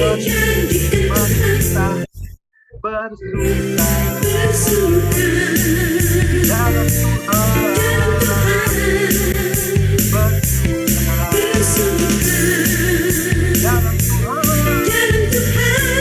Dijanjikan Tuhan bersuka dalam Tuhan bersuka dalam Tuhan bersuka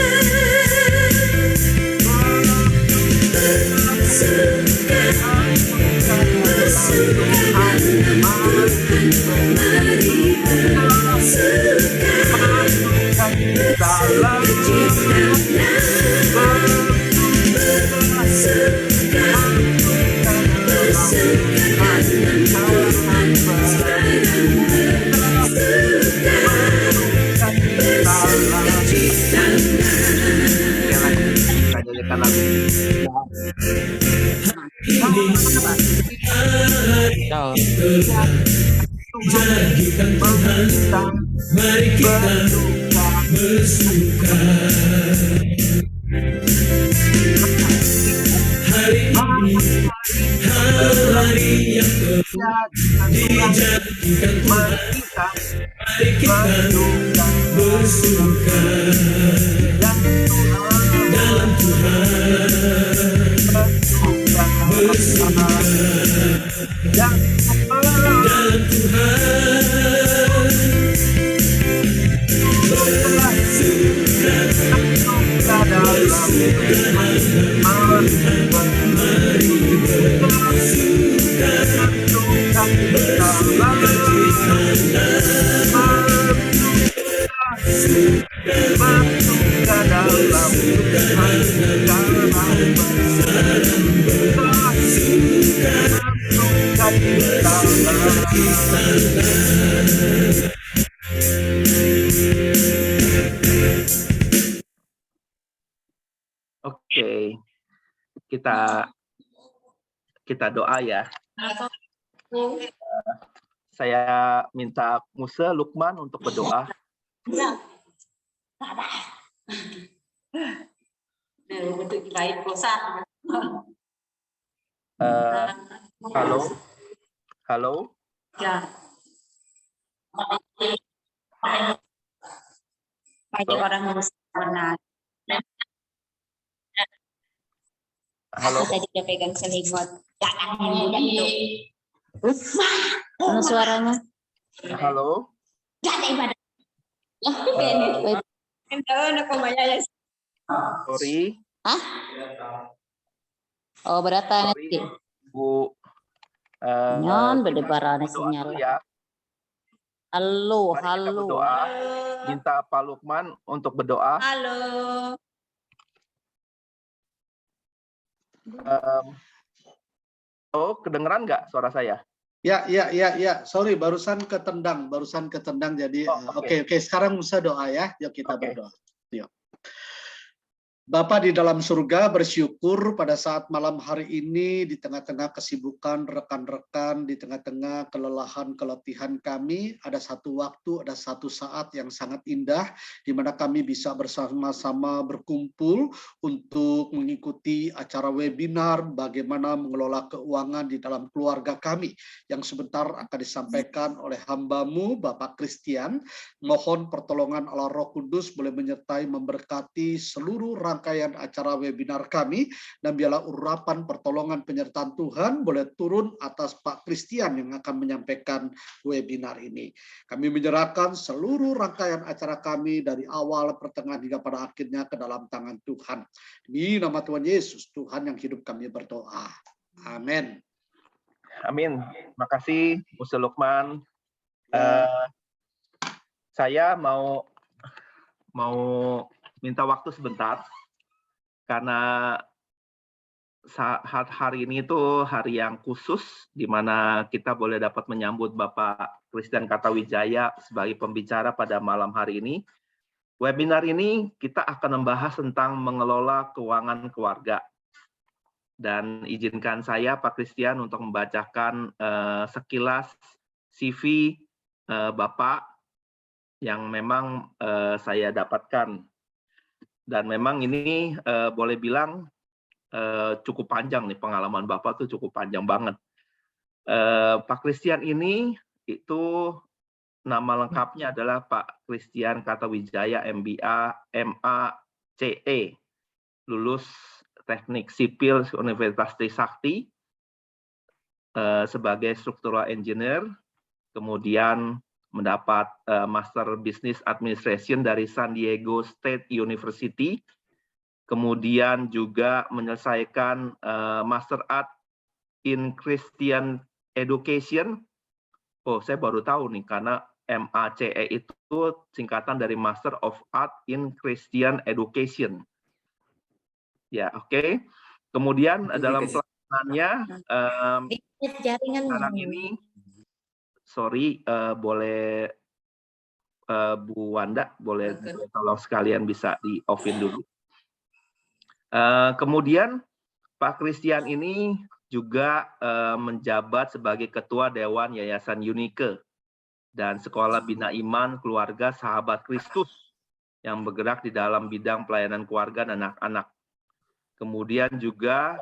mari bersuka dalam jadikan Tuhan, mari kita bersuka. Hari ini hari yang dijadikan Tuhan, mari kita bersuka dalam Tuhan, bersuka dalam Tuhan, bersuka mari bersuka Oke, kita doa ya. Saya minta Musa Lukman untuk berdoa. Halo. Ya. Bagi orang yang benar. Halo. Tadi dia pegang selimut. Jangan mudah itu. Mana suaranya? Halo. Jangan ibadah. Sorry. Hah? Oh, berata nanti. Bu. Nyon berdebaran sinyal. Ya. Halo. Berdoa. Minta Pak Lukman untuk berdoa. Halo. Kedengeran nggak suara saya? Ya. Sorry, barusan ketendang jadi oke. Sekarang Musa doa ya. Yuk kita berdoa. Yuk. Bapa di dalam surga, bersyukur pada saat malam hari ini di tengah-tengah kesibukan rekan-rekan, di tengah-tengah kelelahan, keletihan kami, ada satu waktu, ada satu saat yang sangat indah di mana kami bisa bersama-sama berkumpul untuk mengikuti acara webinar bagaimana mengelola keuangan di dalam keluarga kami yang sebentar akan disampaikan oleh hamba-Mu Bapak Christian. Mohon pertolongan Allah Roh Kudus boleh menyertai memberkati seluruh rangkaian acara webinar kami, dan biarlah urapan pertolongan penyertaan Tuhan boleh turun atas Pak Christian yang akan menyampaikan webinar ini. Kami menyerahkan seluruh rangkaian acara kami dari awal, pertengahan hingga pada akhirnya ke dalam tangan Tuhan. Demi nama Tuhan Yesus, Tuhan yang hidup, kami berdoa. Amin. Amin. Makasih Musa Lukman. Saya mau minta waktu sebentar karena hari ini itu hari yang khusus di mana kita boleh dapat menyambut Bapak Christian Kartawijaya sebagai pembicara pada malam hari ini. Webinar ini kita akan membahas tentang mengelola keuangan keluarga. Dan izinkan saya Pak Christian untuk membacakan sekilas CV Bapak yang memang saya dapatkan. Dan memang ini boleh bilang cukup panjang nih, pengalaman Bapak tuh cukup panjang banget. Pak Christian ini itu nama lengkapnya adalah Pak Christian Kartawijaya, MBA, MA, CE, lulus Teknik Sipil Universitas Trisakti sebagai Structural Engineer, kemudian mendapat Master Business Administration dari San Diego State University, kemudian juga menyelesaikan Master Art in Christian Education. Oh, saya baru tahu nih, karena MACE itu singkatan dari Master of Art in Christian Education. Ya, oke. Kemudian dalam pelayanannya sekarang ini, sorry, boleh Bu Wanda, boleh tolong sekalian bisa di-off-in dulu. Kemudian Pak Christian ini juga menjabat sebagai Ketua Dewan Yayasan Unike dan Sekolah Bina Iman Keluarga Sahabat Kristus yang bergerak di dalam bidang pelayanan keluarga dan anak-anak. Kemudian juga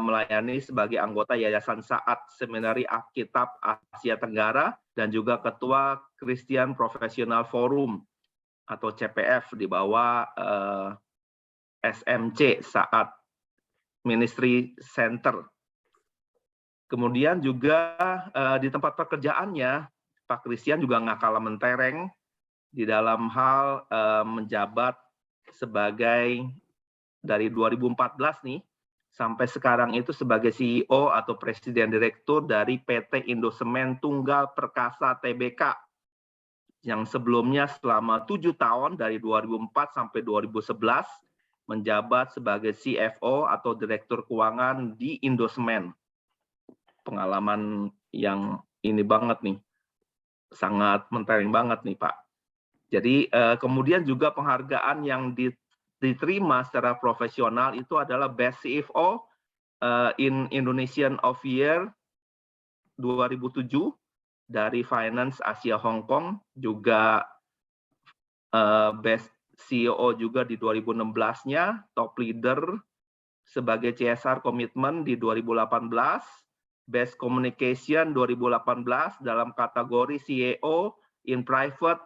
melayani sebagai anggota Yayasan Saat Seminari Alkitab Asia Tenggara dan juga Ketua Christian Professional Forum atau CPF di bawah SMC Saat Ministry Center. Kemudian juga di tempat pekerjaannya, Pak Christian juga nggak kalah mentereng di dalam hal menjabat sebagai dari 2014 nih sampai sekarang itu sebagai CEO atau Presiden Direktur dari PT Indosemen Tunggal Perkasa Tbk yang sebelumnya selama 7 tahun dari 2004 sampai 2011 menjabat sebagai CFO atau Direktur Keuangan di Indosemen. Pengalaman yang ini banget nih, sangat mentereng banget nih Pak. Jadi kemudian juga penghargaan yang diterima secara profesional itu adalah Best CFO in Indonesian of Year 2007 dari Finance Asia Hong Kong, juga Best CEO juga di 2016-nya, Top Leader sebagai CSR Commitment di 2018, Best Communication 2018 dalam kategori CEO in Private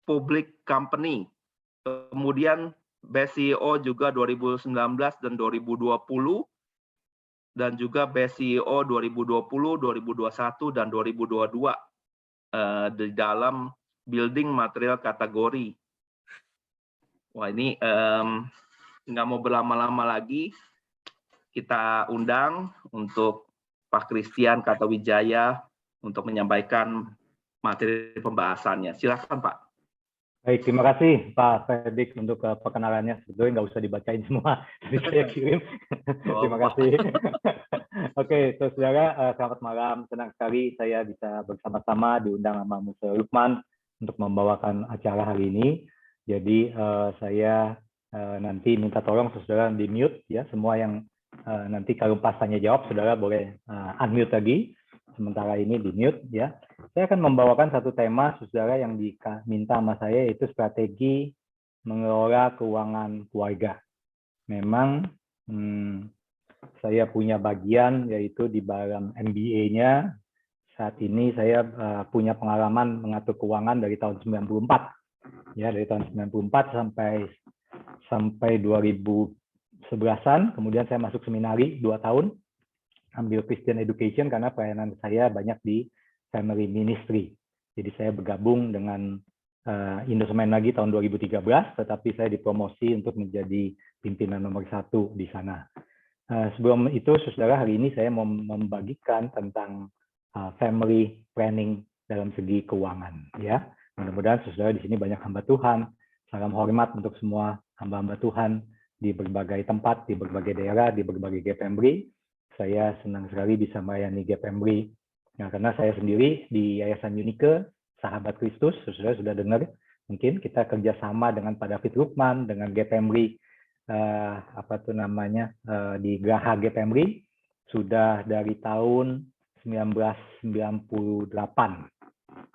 Public Company. Kemudian Best CEO juga 2019 dan 2020, dan juga Best CEO 2020, 2021, dan 2022 di dalam Building Material kategori. Wah, ini nggak mau berlama-lama lagi, kita undang untuk Pak Christian Kartawijaya untuk menyampaikan materi pembahasannya. Silakan Pak. Baik, terima kasih Pak Fedik untuk perkenalannya. Sebetulnya nggak usah dibacain semua, jadi saya kirim. Terima kasih. Oke, saudara, selamat malam. Senang sekali saya bisa bersama-sama diundang sama Musa Lukman untuk membawakan acara hari ini. Jadi saya nanti minta tolong saudara di mute ya, semua yang nanti kalau pas tanya jawab saudara boleh unmute lagi. Sementara ini di mute ya. Saya akan membawakan satu tema saudara yang diminta sama saya, yaitu strategi mengelola keuangan keluarga. Memang saya punya bagian yaitu di dalam MBA-nya. Saat ini saya punya pengalaman mengatur keuangan dari tahun 94. Ya, dari tahun 94 sampai 2011-an. Kemudian saya masuk seminari 2 tahun. Ambil Christian Education karena pelayanan saya banyak di Family Ministry. Jadi saya bergabung dengan Indosemen lagi tahun 2013, tetapi saya dipromosi untuk menjadi pimpinan nomor 1 di sana. Sebelum itu, saudara, hari ini saya mau membagikan tentang family planning dalam segi keuangan. Ya, mudah-mudahan saudara di sini banyak hamba Tuhan. Salam hormat untuk semua hamba-hamba Tuhan di berbagai tempat, di berbagai daerah, di berbagai GPMBRI. Saya senang sekali bisa melayani GPMBRI. Nah, karena saya sendiri di Yayasan Unike, Sahabat Kristus, saudara sudah dengar, mungkin kita kerjasama dengan Pak David Lukman, dengan GPMBRI, di Geraha GPMBRI, sudah dari tahun 1998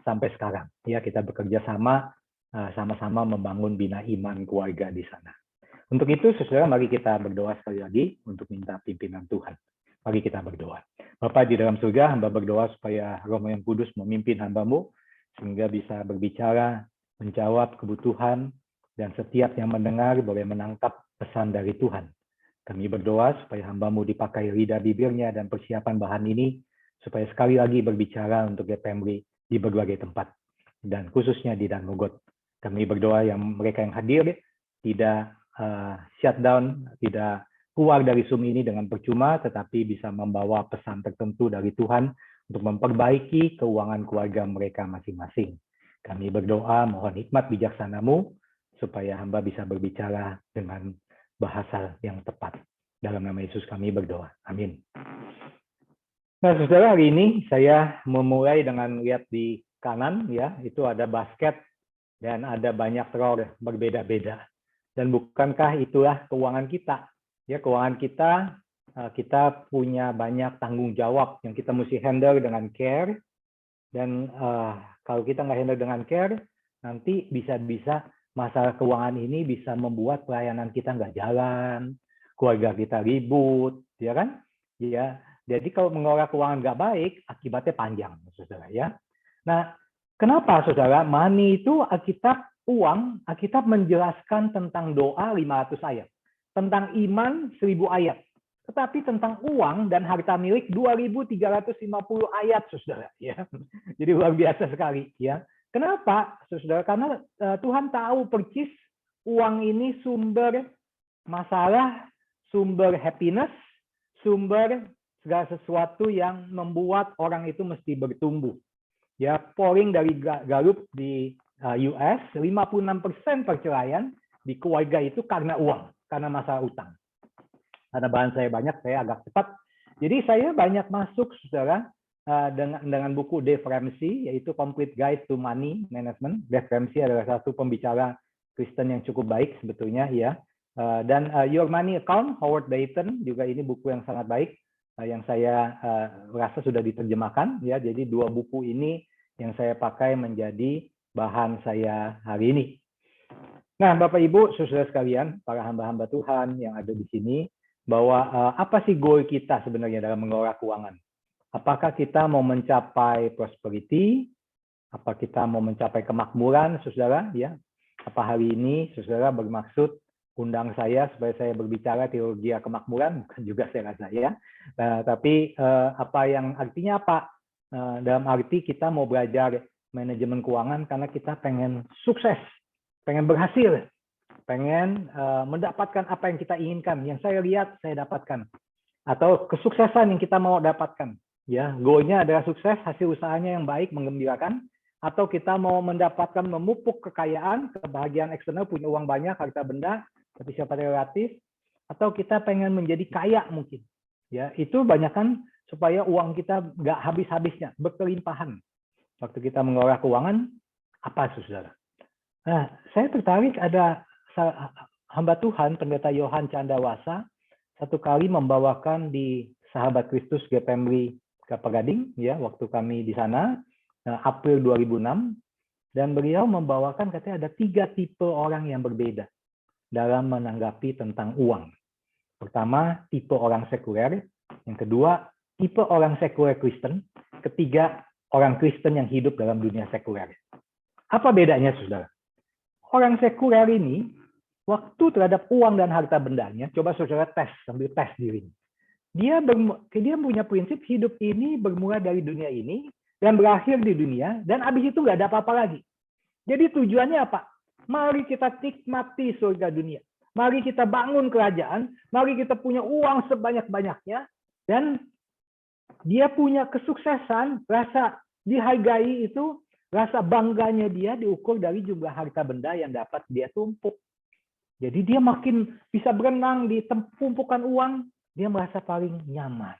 sampai sekarang. Ya, kita bekerja sama, sama-sama membangun bina iman keluarga di sana. Untuk itu, saudara, mari kita berdoa sekali lagi untuk minta pimpinan Tuhan. Mari kita berdoa. Bapa di dalam surga, hamba berdoa supaya Roh yang Kudus memimpin hamba-Mu, sehingga bisa berbicara, menjawab kebutuhan, dan setiap yang mendengar boleh menangkap pesan dari Tuhan. Kami berdoa supaya hamba-Mu dipakai lidah bibirnya dan persiapan bahan ini, supaya sekali lagi berbicara untuk GPMRI di berbagai tempat, dan khususnya di Danmogot. Kami berdoa yang mereka yang hadir tidak shutdown, tidak keluar dari Zoom ini dengan percuma, tetapi bisa membawa pesan tertentu dari Tuhan untuk memperbaiki keuangan keluarga mereka masing-masing. Kami berdoa mohon hikmat bijaksana-Mu, supaya hamba bisa berbicara dengan bahasa yang tepat. Dalam nama Yesus kami berdoa. Amin. Nah, saudara, hari ini saya memulai dengan lihat di kanan, ya, itu ada basket dan ada banyak telur berbeda-beda. Dan bukankah itulah keuangan kita? Ya, keuangan kita punya banyak tanggung jawab yang kita mesti handle dengan care. Dan kalau kita nggak handle dengan care, nanti bisa-bisa masalah keuangan ini bisa membuat pelayanan kita nggak jalan, keluarga kita ribut, ya kan? Ya, jadi kalau mengelola keuangan nggak baik, akibatnya panjang, saudara. Ya. Nah, kenapa, saudara? Money itu Alkitab, uang, Alkitab menjelaskan tentang doa 500 ayat, tentang iman 1000 ayat, tetapi tentang uang dan harta milik 2350 ayat, saudara. Ya, jadi luar biasa sekali, ya. Kenapa, saudara? Karena Tuhan tahu persis uang ini sumber masalah, sumber happiness, sumber segala sesuatu yang membuat orang itu mesti bertumbuh. Ya, polling dari Gallup di US, 56% perceraian di keluarga itu karena uang, karena masalah utang. Karena bahan saya banyak, saya agak cepat. Jadi saya banyak masuk, saudara, dengan buku Dave Ramsey, yaitu Complete Guide to Money Management. Dave Ramsey adalah satu pembicara Kristen yang cukup baik sebetulnya, ya. Dan Your Money Account, Howard Dayton, juga ini buku yang sangat baik, yang saya rasa sudah diterjemahkan, ya. Jadi dua buku ini yang saya pakai menjadi bahan saya hari ini. Nah, Bapak Ibu, saudara sekalian, para hamba-hamba Tuhan yang ada di sini, bahwa apa sih goal kita sebenarnya dalam mengelola keuangan? Apakah kita mau mencapai prosperity? Apa kita mau mencapai kemakmuran, saudara? Ya, apa hari ini saudara bermaksud undang saya supaya saya berbicara teologi kemakmuran? Bukan juga saya rasa, ya. Tapi apa yang artinya apa? Dalam arti kita mau belajar manajemen keuangan karena kita pengen sukses, pengen berhasil, pengen mendapatkan apa yang kita inginkan, yang saya lihat saya dapatkan, atau kesuksesan yang kita mau dapatkan. Ya, goalnya adalah sukses, hasil usahanya yang baik, menggembirakan, atau kita mau mendapatkan memupuk kekayaan, kebahagiaan eksternal, punya uang banyak, harta benda, tapi siapa relatif, atau kita pengen menjadi kaya mungkin. Ya, itu banyakkan supaya uang kita nggak habis-habisnya, berkelimpahan. Waktu kita mengelola keuangan, apa, saudara? Nah, saya tertarik ada hamba Tuhan, Pendeta Yohan Candawasa, satu kali membawakan di Sahabat Kristus GPMRI Kelapa Gading, ya, waktu kami di sana, April 2006, dan beliau membawakan katanya ada 3 tipe orang yang berbeda dalam menanggapi tentang uang. Pertama, tipe orang sekuler, yang kedua, tipe orang sekuler Kristen, ketiga, orang Kristen yang hidup dalam dunia sekuler. Apa bedanya, saudara? Orang sekuler ini, waktu terhadap uang dan harta bendanya, coba saudara tes, sambil tes diri. Dia punya prinsip hidup ini bermula dari dunia ini dan berakhir di dunia, dan habis itu nggak ada apa-apa lagi. Jadi tujuannya apa? Mari kita nikmati surga dunia. Mari kita bangun kerajaan, mari kita punya uang sebanyak-banyaknya, dan dia punya kesuksesan, rasa dihargai itu, rasa bangganya dia diukur dari jumlah harta benda yang dapat dia tumpuk. Jadi dia makin bisa berenang di tumpukan uang, dia merasa paling nyaman.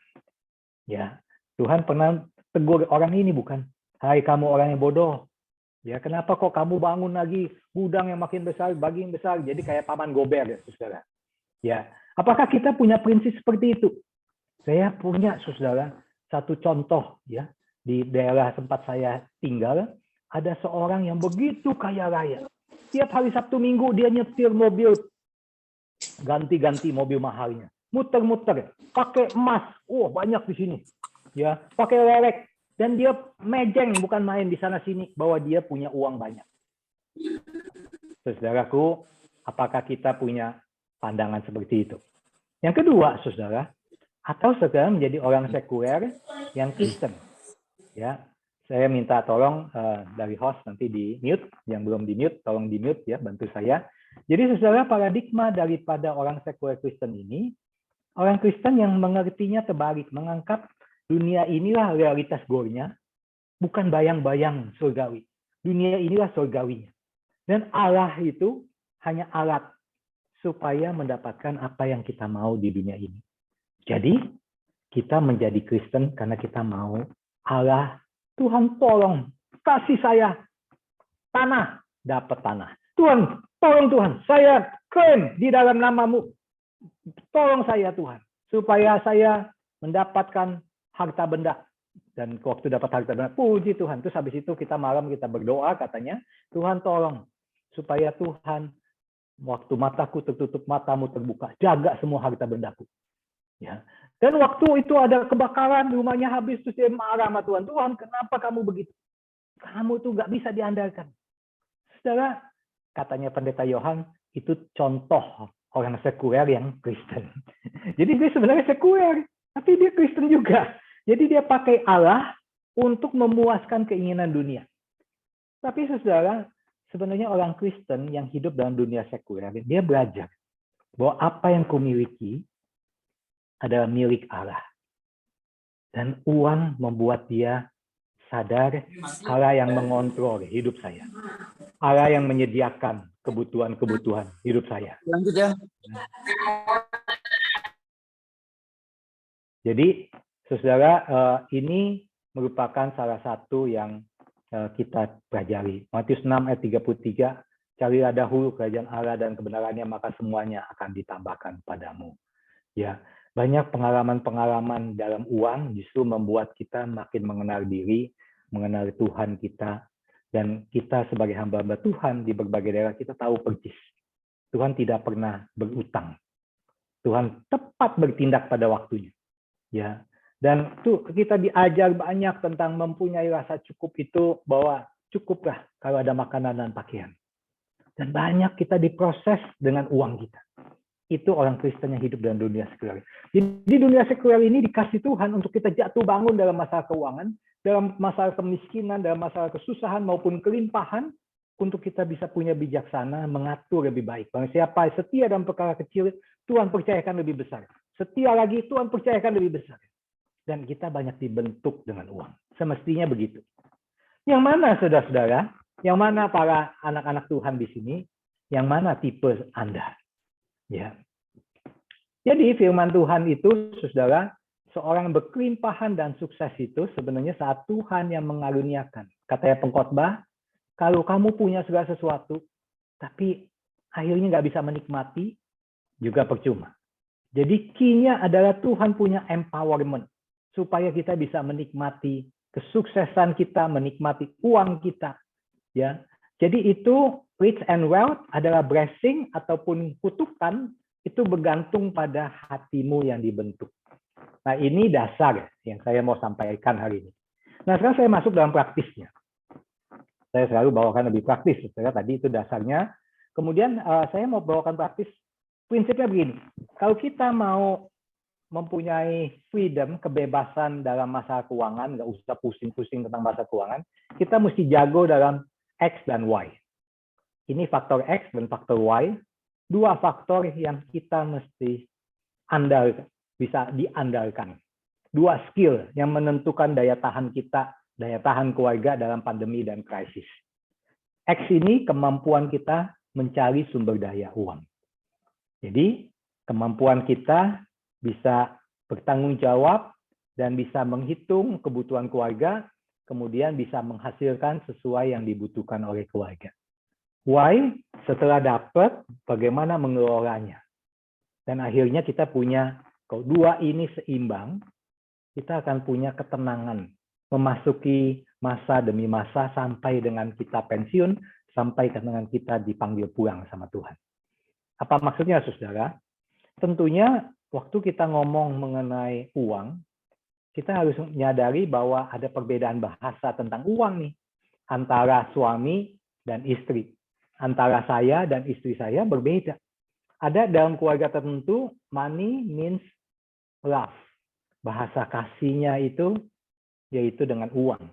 Ya, Tuhan pernah tegur orang ini bukan? Hai kamu orang yang bodoh. Ya, kenapa kok kamu bangun lagi gudang yang makin besar, bagi yang besar, jadi kayak paman Gober, ya, saudara. Ya, apakah kita punya prinsip seperti itu? Saya punya, saudara, satu contoh, ya, di daerah tempat saya tinggal, ada seorang yang begitu kaya raya. Tiap hari Sabtu Minggu dia nyetir mobil, ganti-ganti mobil mahalnya, muter-muter, pakai emas, banyak di sini, ya, pakai lerek, Dan dia mejeng, bukan main di sana-sini, bahwa dia punya uang banyak. Saudaraku, apakah kita punya pandangan seperti itu? Yang kedua, saudara, atau saudara menjadi orang sekuler yang Kristen. Ya, saya minta tolong dari host nanti di mute, yang belum di mute, tolong di mute ya, bantu saya. Jadi saudara, paradigma daripada orang sekuler Kristen ini, orang Kristen yang mengertinya terbalik, menganggap dunia inilah realitas gornya, bukan bayang-bayang surgawi. Dunia inilah surgawinya. Dan Allah itu hanya alat supaya mendapatkan apa yang kita mau di dunia ini. Jadi, kita menjadi Kristen karena kita mau Allah, Tuhan tolong, kasih saya tanah, dapat tanah. Tuhan, tolong Tuhan, saya klaim di dalam namamu. Tolong saya Tuhan, supaya saya mendapatkan harta benda. Dan waktu dapat harta benda, puji Tuhan. Terus habis itu kita malam kita berdoa katanya, Tuhan tolong, supaya Tuhan, waktu mataku tertutup, matamu terbuka, jaga semua harta bendaku. Ya. Dan waktu itu ada kebakaran, rumahnya habis, terus dia marah sama Tuhan. Tuhan, kenapa kamu begitu? Kamu tuh nggak bisa diandalkan. Saudara, katanya Pendeta Yohan, itu contoh orang sekuler yang Kristen. Jadi dia sebenarnya sekuler, tapi dia Kristen juga. Jadi dia pakai Allah untuk memuaskan keinginan dunia. Tapi saudara, sebenarnya orang Kristen yang hidup dalam dunia sekuler, dia belajar bahwa apa yang kumiliki adalah milik Allah. Dan uang membuat dia sadar Allah yang mengontrol hidup saya. Allah yang menyediakan kebutuhan-kebutuhan hidup saya. Lanjut ya. Jadi, saudara, ini merupakan salah satu yang kita pelajari. Matius 6 ayat 33, carilah dahulu kerajaan Allah dan kebenarannya, maka semuanya akan ditambahkan padamu. Ya, banyak pengalaman-pengalaman dalam uang justru membuat kita makin mengenal diri, mengenal Tuhan kita, dan kita sebagai hamba-hamba Tuhan di berbagai daerah kita tahu persis. Tuhan tidak pernah berutang. Tuhan tepat bertindak pada waktunya. Ya, dan tuh kita diajar banyak tentang mempunyai rasa cukup itu, bahwa cukuplah kalau ada makanan dan pakaian. Dan banyak kita diproses dengan uang kita. Itu orang Kristen yang hidup dalam dunia sekuler. Jadi dunia sekuler ini dikasih Tuhan untuk kita jatuh bangun dalam masalah keuangan, dalam masalah kemiskinan, dalam masalah kesusahan maupun kelimpahan, untuk kita bisa punya bijaksana, mengatur lebih baik. Bang, siapa setia dalam perkara kecil, Tuhan percayakan lebih besar. Setia lagi, Tuhan percayakan lebih besar. Dan kita banyak dibentuk dengan uang. Semestinya begitu. Yang mana saudara-saudara? Yang mana para anak-anak Tuhan di sini? Yang mana tipe Anda? Ya. Jadi firman Tuhan itu, saudara, seorang berkelimpahan dan sukses itu sebenarnya saat Tuhan yang mengaruniakan. Katanya pengkhotbah, kalau kamu punya segala sesuatu, tapi akhirnya nggak bisa menikmati, juga percuma. Jadi key-nya adalah Tuhan punya empowerment, supaya kita bisa menikmati kesuksesan kita, menikmati uang kita. Ya. Jadi itu rich and wealth adalah blessing ataupun kutukan, itu bergantung pada hatimu yang dibentuk. Nah, ini dasar yang saya mau sampaikan hari ini. Nah, sekarang saya masuk dalam praktisnya. Saya selalu bawakan lebih praktis. Tadi itu dasarnya. Kemudian saya mau bawakan praktis. Prinsipnya begini. Kalau kita mau mempunyai freedom, kebebasan dalam masalah keuangan, nggak usah pusing-pusing tentang masalah keuangan, kita mesti jago dalam X dan Y. Ini faktor X dan faktor Y. Dua faktor yang kita mesti andalkan, bisa diandalkan. Dua skill yang menentukan daya tahan kita, daya tahan keluarga dalam pandemi dan krisis. X ini kemampuan kita mencari sumber daya uang. Jadi kemampuan kita bisa bertanggung jawab dan bisa menghitung kebutuhan keluarga, kemudian bisa menghasilkan sesuai yang dibutuhkan oleh keluarga. Y, setelah dapat, bagaimana mengelolanya. Dan akhirnya kita punya, kalau dua ini seimbang, kita akan punya ketenangan, memasuki masa demi masa sampai dengan kita pensiun, sampai dengan kita dipanggil pulang sama Tuhan. Apa maksudnya, saudara? Tentunya waktu kita ngomong mengenai uang, kita harus menyadari bahwa ada perbedaan bahasa tentang uang nih antara suami dan istri. Antara saya dan istri saya berbeda. Ada dalam keluarga tertentu, money means love. Bahasa kasihnya itu yaitu dengan uang.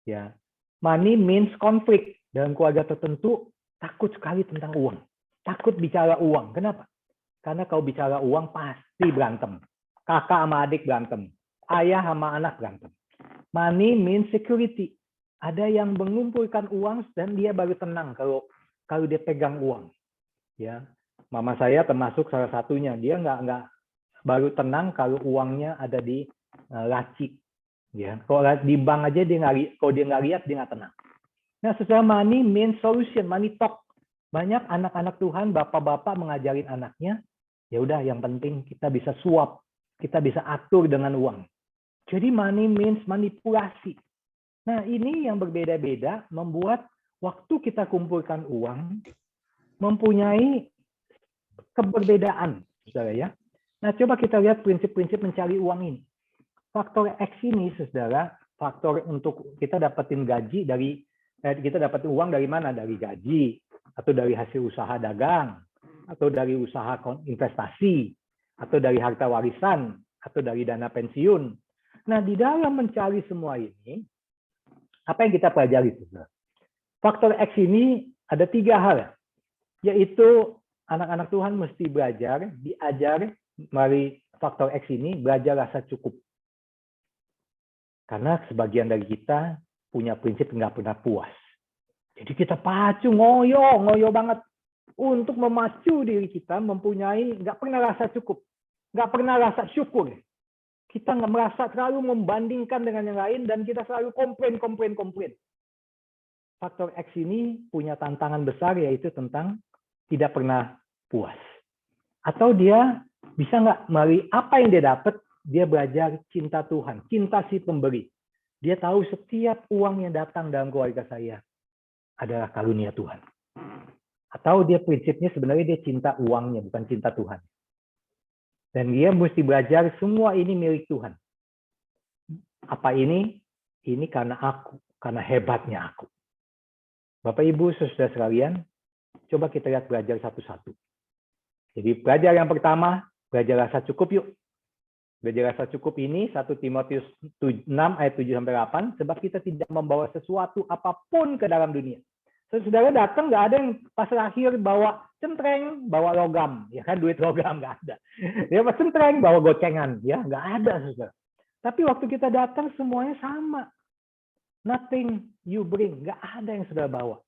Ya, money means konflik. Dalam keluarga tertentu takut sekali tentang uang. Takut bicara uang. Kenapa? Karena kalau bicara uang pasti berantem. Kakak sama adik berantem. Ayah sama anak berantem. Money means security. Ada yang mengumpulkan uang dan dia baru tenang kalau dia pegang uang. Ya, mama saya termasuk salah satunya. Dia nggak baru tenang kalau uangnya ada di laci. Ya, kalau di bank aja kalau dia nggak lihat dia nggak tenang. Nah, setelah money means solution, money talk. Banyak anak-anak Tuhan, bapak-bapak mengajarin anaknya, ya udah yang penting kita bisa suap, kita bisa atur dengan uang. Jadi money means manipulasi. Nah, ini yang berbeda-beda membuat waktu kita kumpulkan uang mempunyai keberbedaan, saudara ya. Nah, coba kita lihat prinsip-prinsip mencari uang ini. Faktor X ini, saudara, faktor untuk kita dapetin gaji kita dapat uang dari mana? Dari gaji, atau dari hasil usaha dagang, atau dari usaha investasi, atau dari harta warisan, atau dari dana pensiun. Nah, di dalam mencari semua ini, apa yang kita pelajari? Faktor X ini ada 3 hal, yaitu anak-anak Tuhan mesti belajar, diajar melalui faktor X ini, belajar rasa cukup. Karena sebagian dari kita punya prinsip nggak pernah puas. Jadi kita pacu, ngoyo banget untuk memacu diri kita mempunyai nggak pernah rasa cukup, nggak pernah rasa syukur. Kita nggak merasa selalu membandingkan dengan yang lain dan kita selalu komplain. Faktor X ini punya tantangan besar yaitu tentang tidak pernah puas. Atau dia bisa nggak melalui apa yang dia dapat, dia belajar cinta Tuhan, cinta si pemberi. Dia tahu setiap uang yang datang dalam keluarga saya adalah karunia Tuhan. Atau dia prinsipnya sebenarnya dia cinta uangnya, bukan cinta Tuhan. Dan dia mesti belajar semua ini milik Tuhan. Apa ini? Ini karena aku, karena hebatnya aku. Bapak Ibu, saudara sekalian, coba kita lihat belajar satu-satu. Jadi belajar yang pertama, belajar rasa cukup yuk. Belajar rasa cukup ini 1 Timotius 6 ayat 7-8, sebab kita tidak membawa sesuatu apapun ke dalam dunia. Saudara datang nggak ada yang pas akhir bawa centreng, bawa logam, ya kan, duit logam nggak ada. Dia pas centreng bawa gocengan, ya nggak ada, saudara. Tapi waktu kita datang semuanya sama. Nothing you bring, nggak ada yang saudara bawa.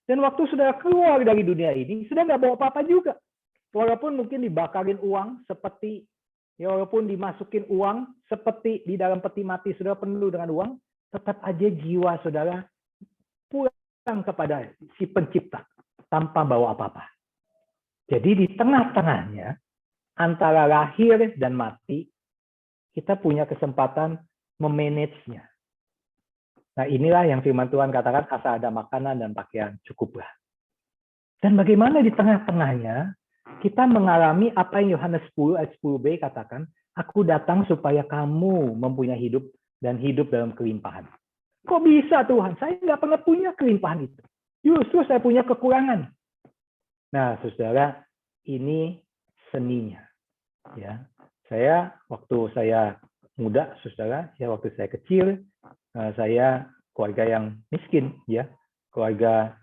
Dan waktu saudara keluar dari dunia ini, saudara nggak bawa apa-apa juga. Walaupun mungkin dibakarin uang seperti, ya walaupun dimasukin uang seperti di dalam peti mati saudara penuh dengan uang, tetap aja jiwa saudara pulang kepada si pencipta tanpa bawa apa-apa. Jadi di tengah-tengahnya antara lahir dan mati kita punya kesempatan memanage-nya. Nah, inilah yang firman Tuhan katakan, asal ada makanan dan pakaian cukuplah. Dan bagaimana di tengah-tengahnya kita mengalami apa yang Yohanes 10 ayat 10b katakan, aku datang supaya kamu mempunyai hidup dan hidup dalam kelimpahan. Kok bisa Tuhan? Saya nggak pernah punya kelimpahan itu. Justru saya punya kekurangan. Nah, saudara, ini seninya. Ya, waktu saya muda, saudara, ya waktu saya kecil, saya keluarga yang miskin, ya, keluarga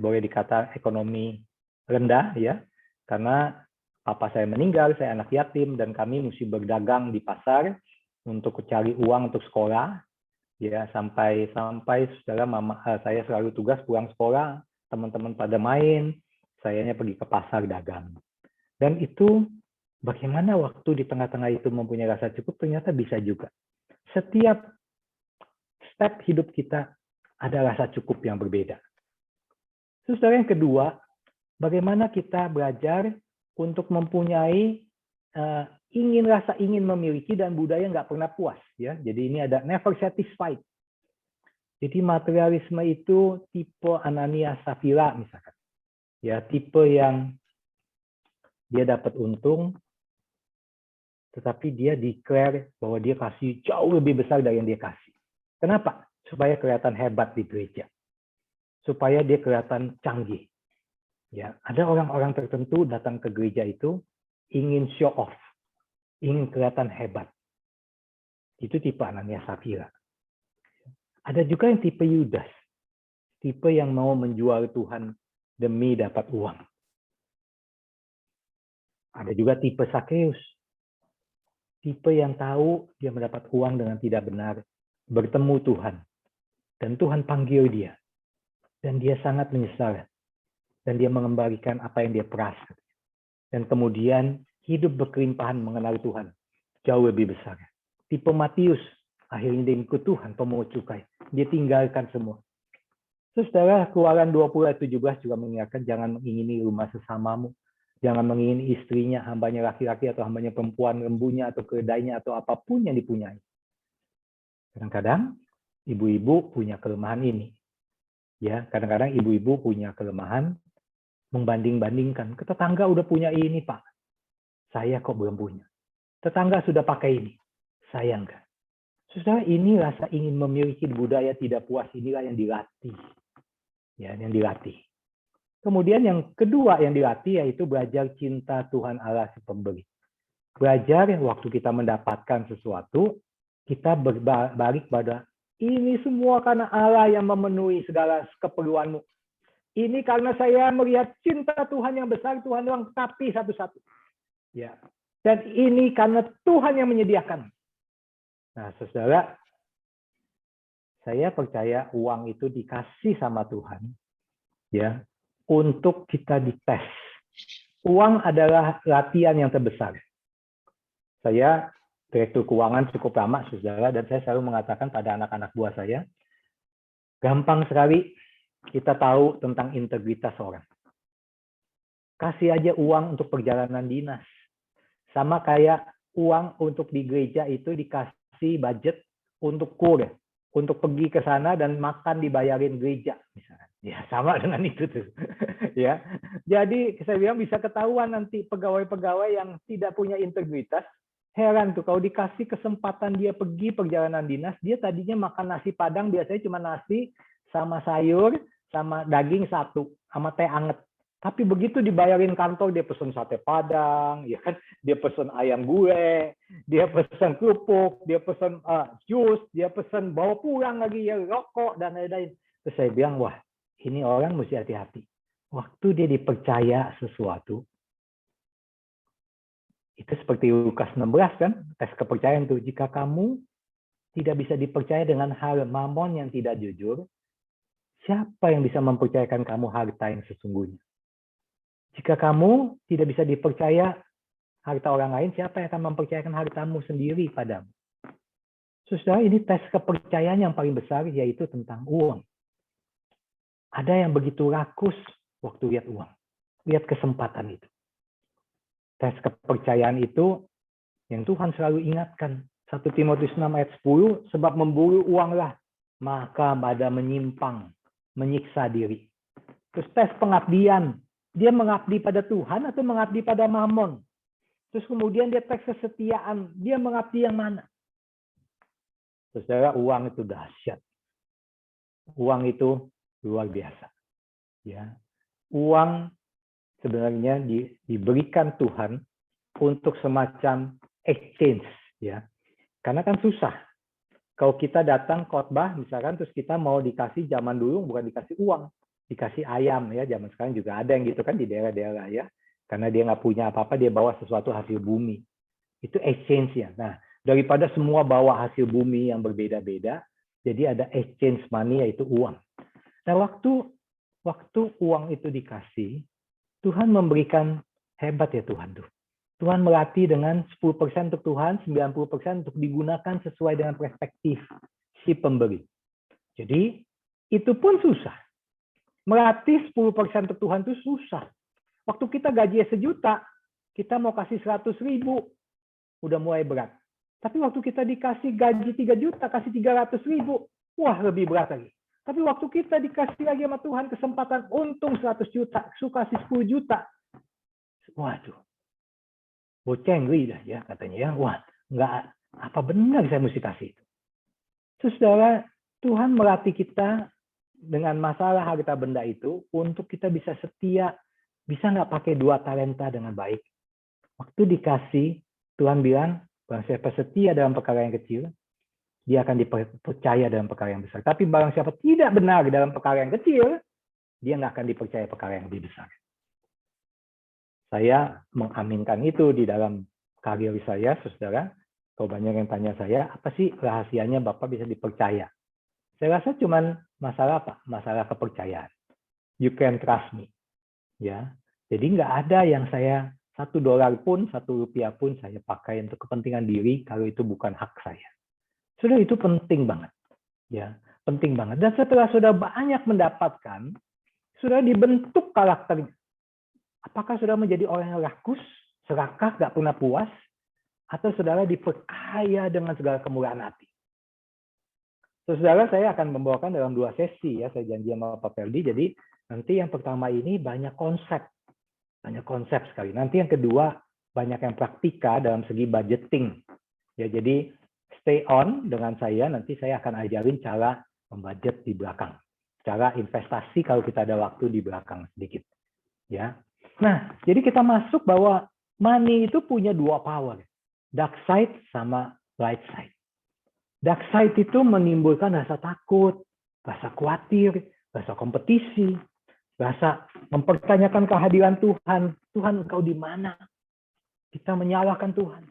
boleh dikata ekonomi rendah, ya, karena papa saya meninggal, saya anak yatim dan kami mesti berdagang di pasar untuk cari uang untuk sekolah. Ya, sampai saudara saya selalu tugas pulang sekolah, teman-teman pada main, sayanya pergi ke pasar dagang. Dan itu bagaimana waktu di tengah-tengah itu mempunyai rasa cukup, ternyata bisa juga. Setiap step hidup kita ada rasa cukup yang berbeda. Saudara, yang kedua, bagaimana kita belajar untuk mempunyai rasa ingin memiliki dan budaya nggak pernah puas, ya. Jadi ini ada never satisfied. Jadi materialisme itu tipe Anania Safira misalkan, ya, tipe yang dia dapat untung tetapi dia declare bahwa dia kasih jauh lebih besar dari yang dia kasih. Kenapa? Supaya kelihatan hebat di gereja. Supaya dia kelihatan canggih. Ya, ada orang-orang tertentu datang ke gereja itu ingin show off, ingin kelihatan hebat. Itu tipe Ananias Safira. Ada juga yang tipe Yudas, tipe yang mau menjual Tuhan demi dapat uang. Ada juga tipe Sakeus, tipe yang tahu dia mendapat uang dengan tidak benar, bertemu Tuhan, dan Tuhan panggil dia, dan dia sangat menyesal, dan dia mengembalikan apa yang dia peras, dan kemudian hidup berkelimpahan mengenal Tuhan, jauh lebih besar. Tipe Matius, akhirnya dia ikut Tuhan, pemungut cukai. Dia tinggalkan semua. Terus saudara, Keluaran 20 ayat 17 juga mengingatkan, jangan mengingini rumah sesamamu. Jangan mengingini istrinya, hambanya laki-laki atau hambanya perempuan, lembunya atau keledainya atau apapun yang dipunyai. Kadang-kadang ibu-ibu punya kelemahan ini. Ya, kadang-kadang ibu-ibu punya kelemahan membanding-bandingkan. Tetangga udah punya ini, Pak. Saya kok belum punya. Tetangga sudah pakai ini. Saya enggak. Saudara, ini rasa ingin memiliki budaya tidak puas, inilah yang dilatih. Ya, yang dilatih. Kemudian yang kedua yang dilatih yaitu belajar cinta Tuhan Allah si pemberi. Belajar waktu kita mendapatkan sesuatu, kita berbalik pada ini semua karena Allah yang memenuhi segala keperluanmu. Ini karena saya melihat cinta Tuhan yang besar, Tuhan lengkapi satu-satu. Ya. Dan ini karena Tuhan yang menyediakan. Nah, saudara, saya percaya uang itu dikasih sama Tuhan, ya, untuk kita dites. Uang adalah latihan yang terbesar. Saya direktur keuangan cukup lama, saudara, dan saya selalu mengatakan pada anak-anak buah saya, gampang sekali kita tahu tentang integritas orang. Kasih aja uang untuk perjalanan dinas. Sama kayak uang untuk di gereja itu dikasih budget untuk kur, untuk pergi ke sana dan makan dibayarin gereja misalnya. Ya, sama dengan itu tuh. Ya. Jadi saya bilang bisa ketahuan nanti pegawai-pegawai yang tidak punya integritas, heran tuh kalau dikasih kesempatan dia pergi perjalanan dinas, dia tadinya makan nasi Padang biasanya cuma nasi sama sayur sama daging satu sama teh anget. Tapi begitu dibayarin kantor, dia pesen sate Padang, ya kan? Dia pesen ayam gue, dia pesen kerupuk, dia pesen jus, dia pesen bawa pulang lagi ya rokok dan lain-lain. Terus saya bilang, wah, ini orang mesti hati-hati. Waktu dia dipercaya sesuatu, itu seperti Lukas 16 kan, tes kepercayaan tuh. Jika kamu tidak bisa dipercaya dengan hal mamon yang tidak jujur, siapa yang bisa mempercayakan kamu harta yang sesungguhnya? Jika kamu tidak bisa dipercaya harta orang lain, siapa yang akan mempercayakan hartamu sendiri padamu? Saudara, ini tes kepercayaan yang paling besar yaitu tentang uang. Ada yang begitu rakus waktu lihat uang, lihat kesempatan itu. Tes kepercayaan itu yang Tuhan selalu ingatkan. 1 Timotius 6 ayat 10, sebab memburu uanglah, maka pada menyimpang, menyiksa diri. Terus tes pengabdian. Dia mengabdi pada Tuhan atau mengabdi pada mamon? Terus kemudian dia tes kesetiaan. Dia mengabdi yang mana? Saudara, uang itu dahsyat. Uang itu luar biasa. Ya, uang sebenarnya diberikan Tuhan untuk semacam exchange. Ya, karena kan susah. Kalau kita datang khotbah, misalkan, terus kita mau dikasih zaman dulu bukan dikasih uang. Dikasih ayam ya, zaman sekarang juga ada yang gitu kan di daerah-daerah ya, karena dia nggak punya apa-apa dia bawa sesuatu hasil bumi, itu exchange ya. Nah, daripada semua bawa hasil bumi yang berbeda-beda, jadi ada exchange money yaitu uang. Nah, waktu uang itu dikasih, Tuhan memberikan hebat ya Tuhan tuh. Tuhan melatih dengan 10% untuk Tuhan, 90% untuk digunakan sesuai dengan perspektif si pemberi. Jadi itu pun susah. Melatih 10% untuk Tuhan itu susah. Waktu kita gaji 1 juta, kita mau kasih 100.000, udah mulai berat. Tapi waktu kita dikasih gaji 3 juta, kasih 300.000, wah lebih berat lagi. Tapi waktu kita dikasih lagi sama Tuhan kesempatan untung 100 juta, kasih 10 juta, waduh, bocengri dah ya katanya ya. Wah, nggak apa benar saya mesti kasih itu. Terus saudara, Tuhan melatih kita dengan masalah harta benda itu untuk kita bisa setia, bisa nggak pakai 2 talenta dengan baik. Waktu dikasih, Tuhan bilang, barang siapa setia dalam perkara yang kecil, dia akan dipercaya dalam perkara yang besar. Tapi barang siapa tidak benar dalam perkara yang kecil, dia nggak akan dipercaya perkara yang lebih besar. Saya mengaminkan itu di dalam karir saya, saudara. Kalau banyak yang tanya saya, apa sih rahasianya Bapak bisa dipercaya? Saya rasa cuman masalah apa? Masalah kepercayaan. You can trust me. Ya, jadi nggak ada yang saya $1 pun, Rp1 pun saya pakai untuk kepentingan diri kalau itu bukan hak saya. Sudah itu penting banget. Ya, penting banget. Dan setelah sudah banyak mendapatkan, sudah dibentuk karakternya. Apakah sudah menjadi orang yang rakus, serakah, nggak pernah puas, atau saudara diperkaya dengan segala kemurahan hati? Saudara, saya akan membawakan dalam 2 sesi ya, saya janji sama Pak Ferdi. Jadi nanti yang pertama ini banyak konsep sekali. Nanti yang kedua banyak yang praktika dalam segi budgeting. Ya, jadi stay on dengan saya. Nanti saya akan ajarin cara membudget di belakang, cara investasi kalau kita ada waktu di belakang sedikit. Ya, nah jadi kita masuk bahwa money itu punya 2 power, dark side sama light side. Dark side itu menimbulkan rasa takut, rasa khawatir, rasa kompetisi, rasa mempertanyakan kehadiran Tuhan. Tuhan, Engkau di mana? Kita menyalahkan Tuhan.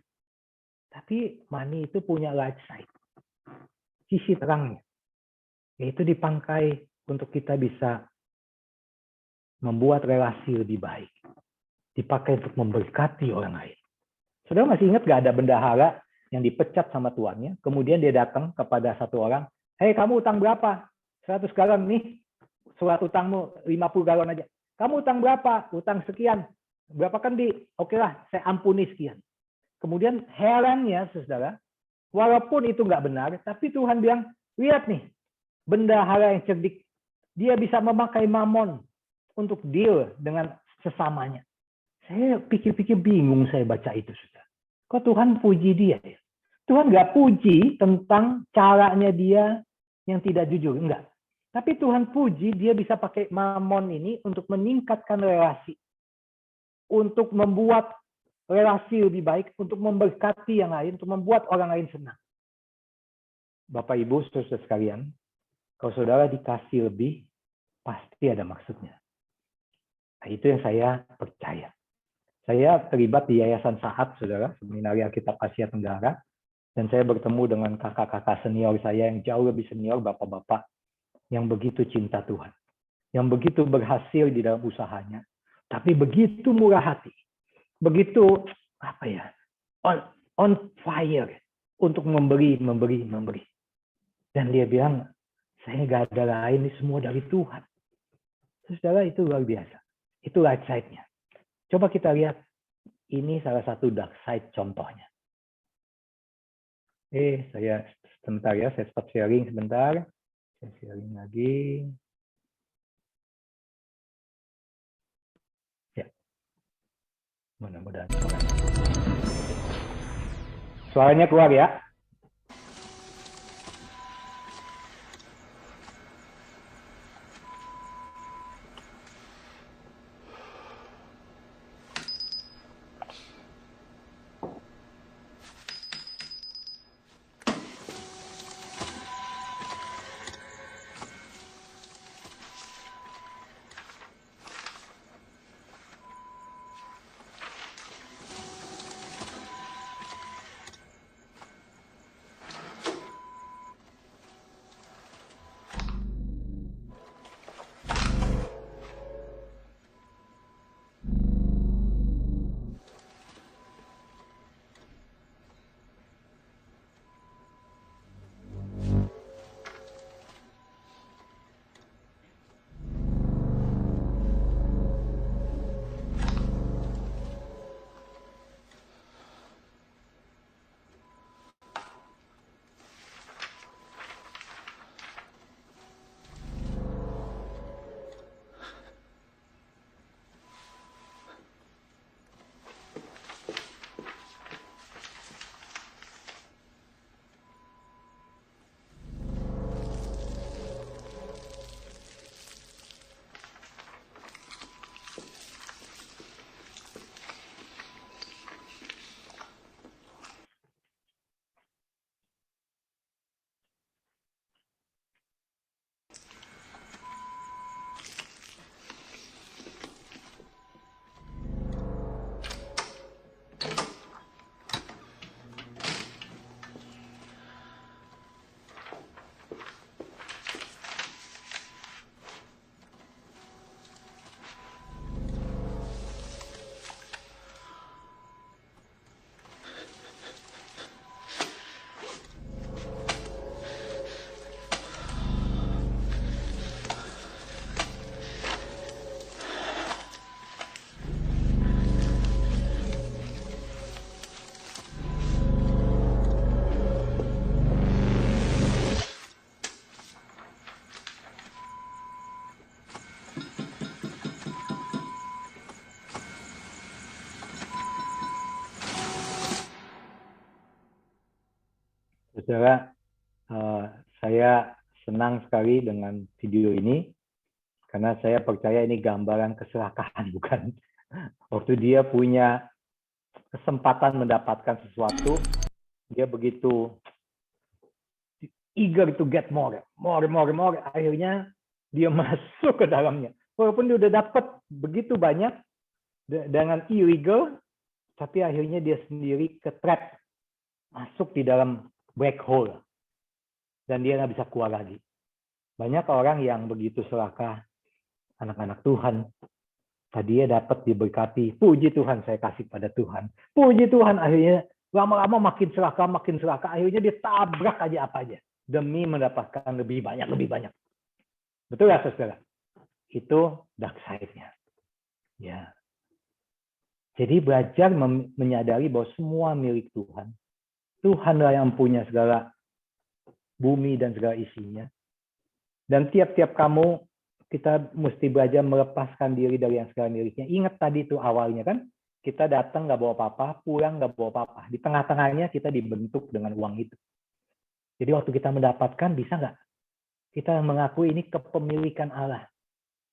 Tapi money itu punya light side, sisi terangnya. Yaitu dipakai untuk kita bisa membuat relasi lebih baik. Dipakai untuk memberkati orang lain. Saudara masih ingat nggak ada bendahara yang dipecat sama tuannya, kemudian dia datang kepada satu orang, hei kamu utang berapa? 100 galon nih, surat utangmu 50 galon aja. Kamu utang berapa? Utang sekian. Berapa kan oke lah, saya ampuni sekian. Kemudian herannya, saudara, walaupun itu nggak benar, tapi Tuhan bilang, lihat nih, bendahara yang cerdik, dia bisa memakai mamon untuk deal dengan sesamanya. Saya pikir-pikir bingung saya baca itu, saudara. Kok Tuhan puji dia ya? Tuhan nggak puji tentang caranya dia yang tidak jujur, enggak. Tapi Tuhan puji dia bisa pakai mamon ini untuk meningkatkan relasi. Untuk membuat relasi lebih baik, untuk memberkati yang lain, untuk membuat orang lain senang. Bapak, Ibu, saudara sekalian, kalau saudara dikasih lebih, pasti ada maksudnya. Nah, itu yang saya percaya. Saya terlibat di Yayasan Saat, saudara, Seminari Alkitab Asia Tenggara, dan saya bertemu dengan kakak-kakak senior saya yang jauh lebih senior, bapak-bapak, yang begitu cinta Tuhan, yang begitu berhasil di dalam usahanya, tapi begitu murah hati, begitu apa ya, on fire untuk memberi. Dan dia bilang, saya nggak ada lain, ini semua dari Tuhan. Saudara, itu luar biasa. Itu light side-nya. Coba kita lihat, ini salah satu dark side contohnya. Saya sebentar ya, saya stop sharing sebentar. Saya sharing lagi. Ya, mudah-mudahan. Suaranya keluar ya. Saudara, saya senang sekali dengan video ini karena saya percaya ini gambaran keserakahan, bukan? Waktu dia punya kesempatan mendapatkan sesuatu, dia begitu eager to get more. Akhirnya dia masuk ke dalamnya. Walaupun dia udah dapat begitu banyak dengan illegal, tapi akhirnya dia sendiri ke-trap, masuk di dalam black hole. Dan dia nggak bisa keluar lagi. Banyak orang yang begitu serakah, anak-anak Tuhan, tadi dia dapat diberkati, puji Tuhan saya kasih pada Tuhan. Puji Tuhan, akhirnya lama-lama makin serakah, akhirnya dia tabrak aja apa aja. Demi mendapatkan lebih banyak. Betul ya saudara? Itu dark side-nya. Ya. Jadi belajar menyadari bahwa semua milik Tuhan. Tuhanlah yang punya segala bumi dan segala isinya. Dan tiap-tiap kamu, kita mesti belajar melepaskan diri dari yang segala miliknya. Ingat tadi itu awalnya kan, kita datang nggak bawa apa-apa, pulang nggak bawa apa-apa. Di tengah-tengahnya kita dibentuk dengan uang itu. Jadi waktu kita mendapatkan, bisa nggak? Kita mengakui ini kepemilikan Allah.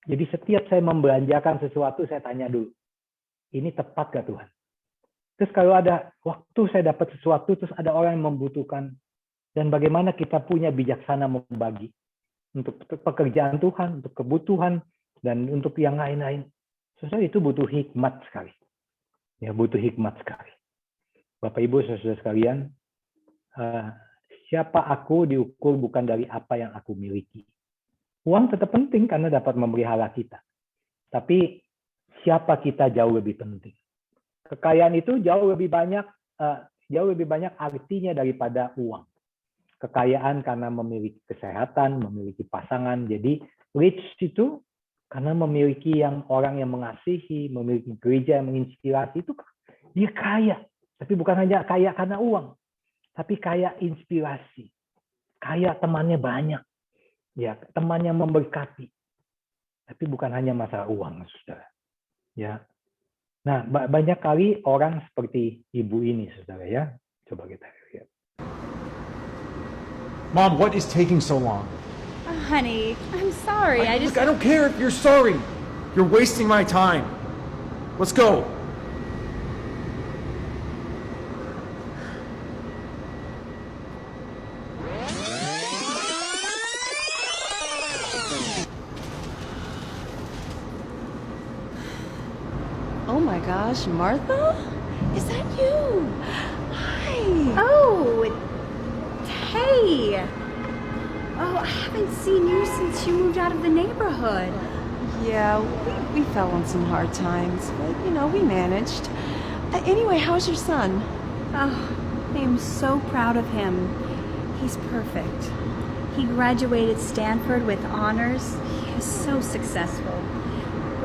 Jadi setiap saya membelanjakan sesuatu, saya tanya dulu, ini tepat nggak Tuhan? Terus kalau ada waktu saya dapat sesuatu, terus ada orang yang membutuhkan, dan bagaimana kita punya bijaksana membagi untuk pekerjaan Tuhan, untuk kebutuhan, dan untuk yang lain-lain. Saudara, itu butuh hikmat sekali. Ya, butuh hikmat sekali. Bapak Ibu, saudara sekalian, siapa aku diukur bukan dari apa yang aku miliki. Uang tetap penting karena dapat memelihara kita. Tapi siapa kita jauh lebih penting. Kekayaan itu jauh lebih banyak artinya daripada uang. Kekayaan karena memiliki kesehatan, memiliki pasangan. Jadi rich itu karena memiliki orang yang mengasihi, memiliki gereja yang menginspirasi, itu dia kaya. Tapi bukan hanya kaya karena uang, tapi kaya inspirasi. Kaya temannya banyak. Ya, teman yang memberkati. Tapi bukan hanya masalah uang, saudara. Ya. Nah, banyak kali orang seperti ibu ini, saudara ya. Coba kita lihat. Mom, what is taking so long? Honey, I'm sorry. Look, I don't care if you're sorry. You're wasting my time. Let's go. Oh my gosh, Martha? Is that you? Hi. Oh, hey. Oh, I haven't seen you since you moved out of the neighborhood. Yeah, we fell on some hard times, but we managed. Anyway, how's your son? Oh, I am so proud of him. He's perfect. He graduated Stanford with honors. He is so successful.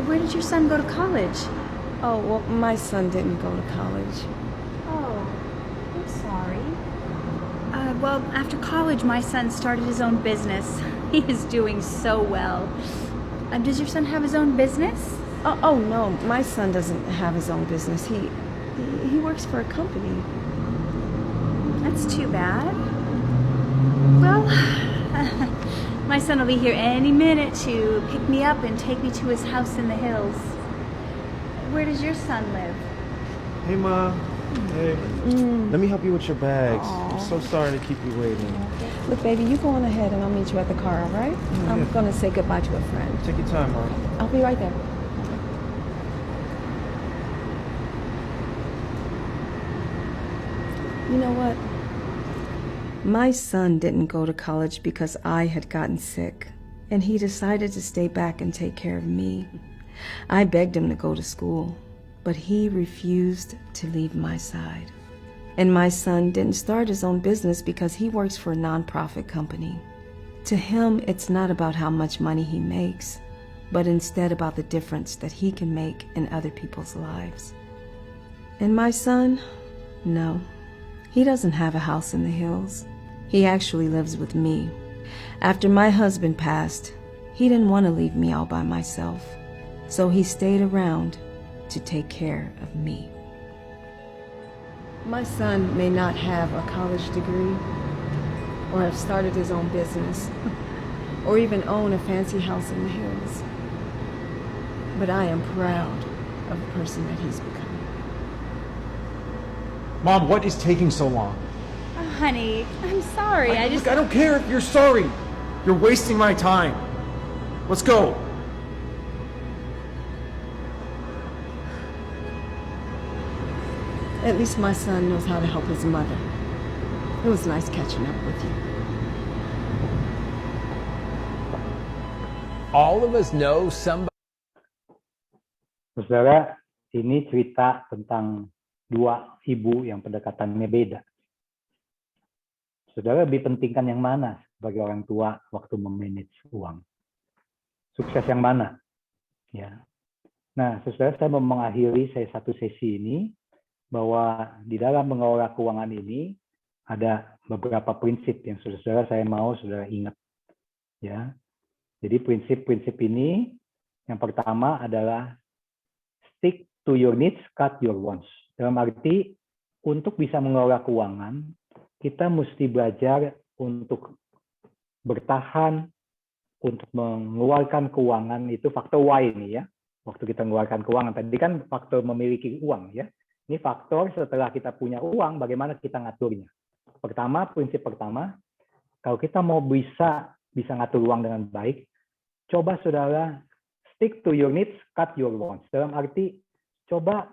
Where did your son go to college? Oh, well, my son didn't go to college. Oh, I'm sorry. Well, after college, my son started his own business. He is doing so well. Does your son have his own business? Oh no, my son doesn't have his own business. He works for a company. That's too bad. Well, my son will be here any minute to pick me up and take me to his house in the hills. Where does your son live? Hey, Ma. Hey. Let me help you with your bags. I'm so sorry to keep you waiting. Look, baby, you go on ahead and I'll meet you at the car, all right? I'm going to say goodbye to a friend. Take your time, Mom. I'll be right there. You know what? My son didn't go to college because I had gotten sick, and he decided to stay back and take care of me. I begged him to go to school, but he refused to leave my side. And my son didn't start his own business because he works for a nonprofit company. To him, it's not about how much money he makes, but instead about the difference that he can make in other people's lives. And my son, no, he doesn't have a house in the hills. He actually lives with me. After my husband passed, he didn't want to leave me all by myself. So he stayed around to take care of me. My son may not have a college degree, or have started his own business, or even own a fancy house in the hills. But I am proud of the person that he's become. Mom, what is taking so long? Oh, honey, I'm sorry. Look, I don't care if you're sorry. You're wasting my time. Let's go. At least my son knows how to help his mother. It was nice catching up with you. All of us know somebody. Saudara, ini cerita tentang dua ibu yang pendekatannya beda. Saudara lebih pentingkan yang mana sebagai orang tua waktu memanage uang? Sukses yang mana? Ya. Nah, saudara, saya mau mengakhiri satu sesi ini bahwa di dalam mengelola keuangan ini ada beberapa prinsip yang saudara saya mau saudara ingat. Ya. Jadi prinsip-prinsip ini yang pertama adalah stick to your needs, cut your wants. Dalam arti untuk bisa mengelola keuangan, kita mesti belajar untuk bertahan, untuk mengeluarkan keuangan itu faktor Y ini ya. Waktu kita mengeluarkan keuangan tadi kan faktor memiliki uang ya. Ini faktor setelah kita punya uang bagaimana kita ngaturnya. Pertama, prinsip pertama, kalau kita mau bisa ngatur uang dengan baik, coba saudara stick to your needs, cut your wants. Dalam arti coba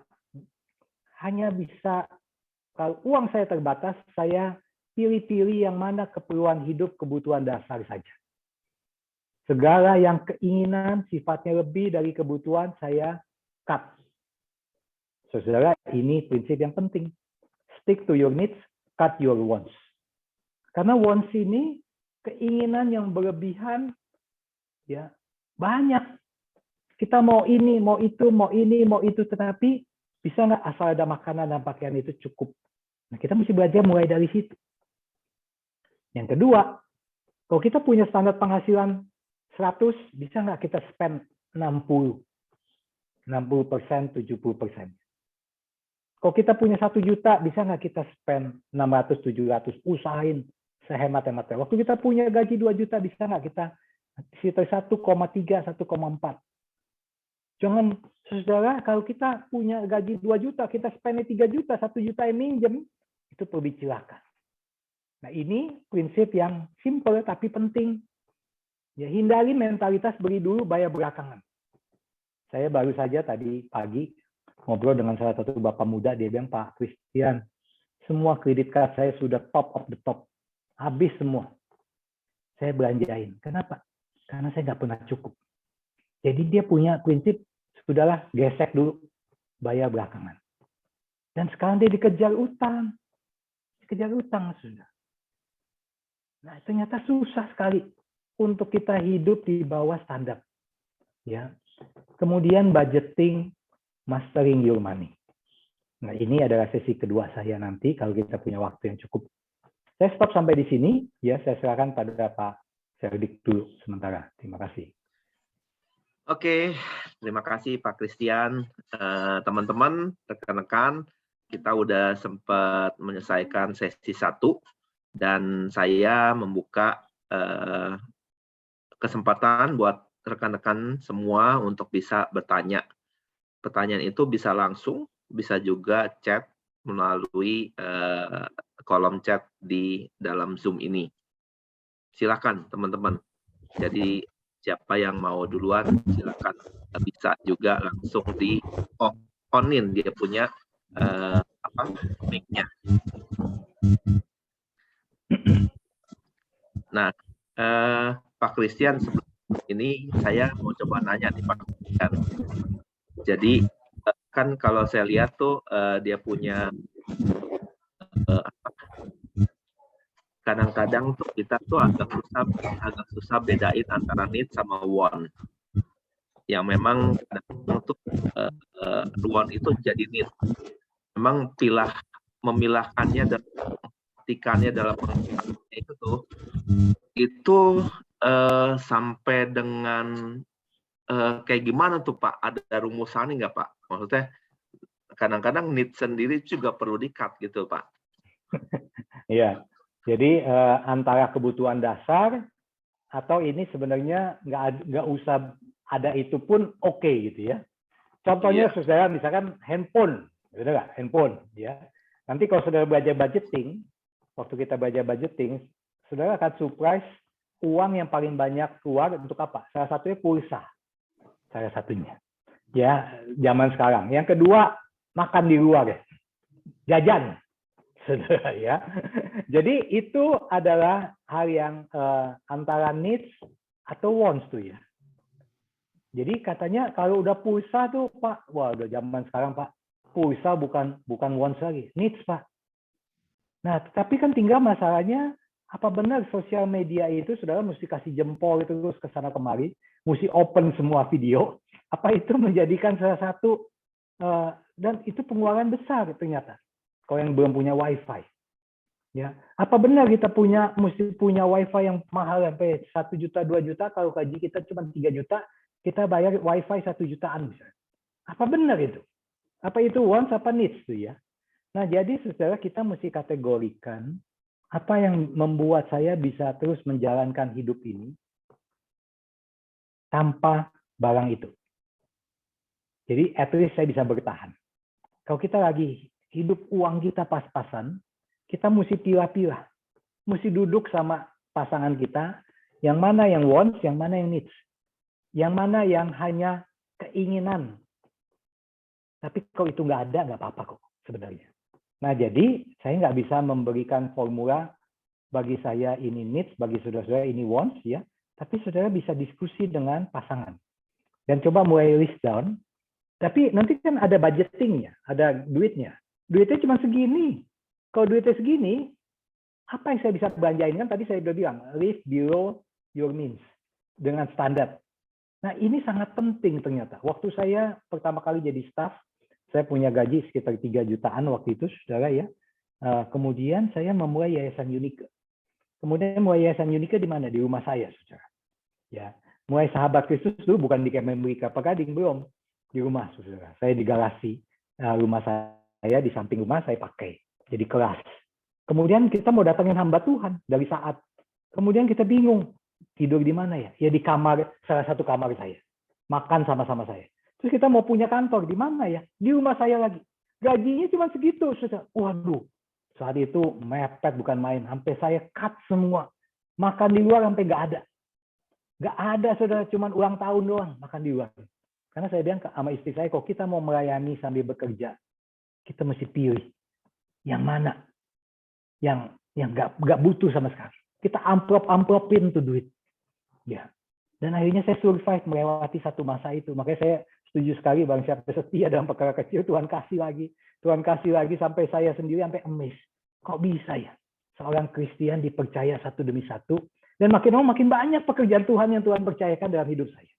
hanya bisa kalau uang saya terbatas, saya pilih-pilih yang mana keperluan hidup, kebutuhan dasar saja. Segala yang keinginan sifatnya lebih dari kebutuhan saya cut. Saudara, ini prinsip yang penting. Stick to your needs, cut your wants. Karena wants ini keinginan yang berlebihan, ya banyak. Kita mau ini, mau itu, mau ini, mau itu, tetapi bisa nggak asal ada makanan dan pakaian itu cukup. Nah, kita mesti belajar mulai dari situ. Yang kedua, kalau kita punya standar penghasilan 100, bisa nggak kita spend 60%, 70%. Kalau kita punya 1 juta, bisa nggak kita spend 600, 700, usahain sehemat-hematnya. Waktu kita punya gaji 2 juta, bisa nggak kita sekitar 1,3, 1,4. Jangan, saudara, kalau kita punya gaji 2 juta, kita spend 3 juta, 1 juta yang minjem, itu perbicarakan. Nah, ini prinsip yang simple tapi penting. Ya, hindari mentalitas beri dulu, bayar belakangan. Saya baru saja tadi pagi ngobrol dengan salah satu bapak muda, dia bilang, Pak Christian, semua kredit card saya sudah top of the top. Habis semua. Saya belanjain. Kenapa? Karena saya nggak pernah cukup. Jadi dia punya prinsip, sudahlah gesek dulu, bayar belakangan. Dan sekarang dia dikejar utang. Dikejar utang, sudah. Nah, ternyata susah sekali untuk kita hidup di bawah standar. Ya. Kemudian budgeting, mastering your money. Nah, ini adalah sesi kedua saya nanti kalau kita punya waktu yang cukup. Saya stop sampai di sini. Ya, saya serahkan pada Pak Serdik dulu sementara. Terima kasih. Oke, terima kasih Pak Christian. Teman-teman, rekan-rekan, kita udah sempat menyelesaikan sesi 1 dan saya membuka kesempatan buat rekan-rekan semua untuk bisa bertanya. Pertanyaan itu bisa langsung, bisa juga chat melalui kolom chat di dalam Zoom ini. Silakan teman-teman. Jadi siapa yang mau duluan, silakan. Bisa juga langsung di on-in dia punya mic-nya. Nah, Pak Christian, sebelum ini saya mau coba nanya nih Pak Christian. Jadi kan kalau saya lihat tuh dia punya kadang-kadang tuh kita tuh agak susah bedain antara need sama want. Yang memang kadang-kadang tuh want itu jadi need. Memang memilahkannya dan mematikannya dalam itu tuh sampai dengan kayak gimana tuh Pak? Ada rumusannya nggak Pak? Maksudnya kadang-kadang need sendiri juga perlu di-cut gitu Pak. Iya, Jadi antara kebutuhan dasar atau ini sebenarnya nggak usah ada itu pun oke gitu ya. Contohnya saudara misalkan handphone, betul nggak? Handphone, ya. Nanti kalau saudara belajar budgeting, waktu kita belajar budgeting, saudara akan surprise uang yang paling banyak keluar untuk apa? Salah satunya pulsa, salah satunya. Ya, zaman sekarang. Yang kedua, makan di luar ya, jajan, saudara ya. Jadi itu adalah hal yang antara needs atau wants tuh ya. Jadi katanya kalau udah pulsa tuh Pak, wah udah zaman sekarang Pak, pulsa bukan wants lagi, needs Pak. Nah tapi kan tinggal masalahnya apa benar sosial media itu saudara mesti kasih jempol itu terus ke sana kemari, mesti open semua video, apa itu menjadikan salah satu dan itu pengeluaran besar ternyata kalau yang belum punya wifi. Ya, apa benar kita mesti punya wifi yang mahal sampai 1 juta 2 juta kalau gaji kita cuma 3 juta kita bayar wifi 1 jutaan misalnya. Apa benar itu? Apa itu wants apa needs tuh ya? Nah, jadi saudara kita mesti kategorikan apa yang membuat saya bisa terus menjalankan hidup ini tanpa barang itu. Jadi at least saya bisa bertahan. Kalau kita lagi hidup uang kita pas-pasan, kita mesti pilah-pilah. Mesti duduk sama pasangan kita, yang mana yang wants, yang mana yang needs. Yang mana yang hanya keinginan. Tapi kalau itu nggak ada, nggak apa-apa kok sebenarnya. Nah, jadi saya nggak bisa memberikan formula bagi saya ini needs, bagi saudara-saudara ini wants, ya. Tapi saudara bisa diskusi dengan pasangan. Dan coba mulai list down. Tapi nanti kan ada budgetingnya, ada duitnya. Duitnya cuma segini. Kalau duitnya segini, apa yang saya bisa belanjain? Kan tadi saya udah bilang, live below your means. Dengan standar. Nah, ini sangat penting ternyata. Waktu saya pertama kali jadi staff, saya punya gaji sekitar 3 jutaan waktu itu, saudara ya. Kemudian saya memulai Yayasan Unika. Kemudian mulai Yayasan Unika di mana? Di rumah saya, saudara. Ya, mulai Sahabat Kristus dulu bukan di Kemembri Kelapa Gading, belum. Di rumah, saudara. Saya di garasi rumah saya, di samping rumah saya pakai. Jadi kelas. Kemudian kita mau datangin hamba Tuhan dari saat. Kemudian kita bingung. Tidur di mana ya? Ya di kamar, salah satu kamar saya. Makan sama-sama saya. Terus kita mau punya kantor di mana ya? Di rumah saya lagi. Gajinya cuma segitu. Waduh. Saat itu mepet bukan main. Sampai saya cut semua. Makan di luar sampai nggak ada. Nggak ada, saudara. Cuma ulang tahun doang makan di luar. Karena saya bilang sama istri saya, kalau kita mau melayani sambil bekerja, kita mesti pilih. Yang mana? Yang nggak butuh sama sekali. Kita amplopin tuh duit. Ya. Dan akhirnya saya survive melewati satu masa itu. Makanya saya setuju sekali Bang Siapa setia dalam perkara kecil, Tuhan kasih lagi. Tuhan kasih lagi sampai saya sendiri sampai amazed. Kok bisa ya? Seorang Kristen dipercaya satu demi satu. Dan makin lama makin banyak pekerjaan Tuhan yang Tuhan percayakan dalam hidup saya.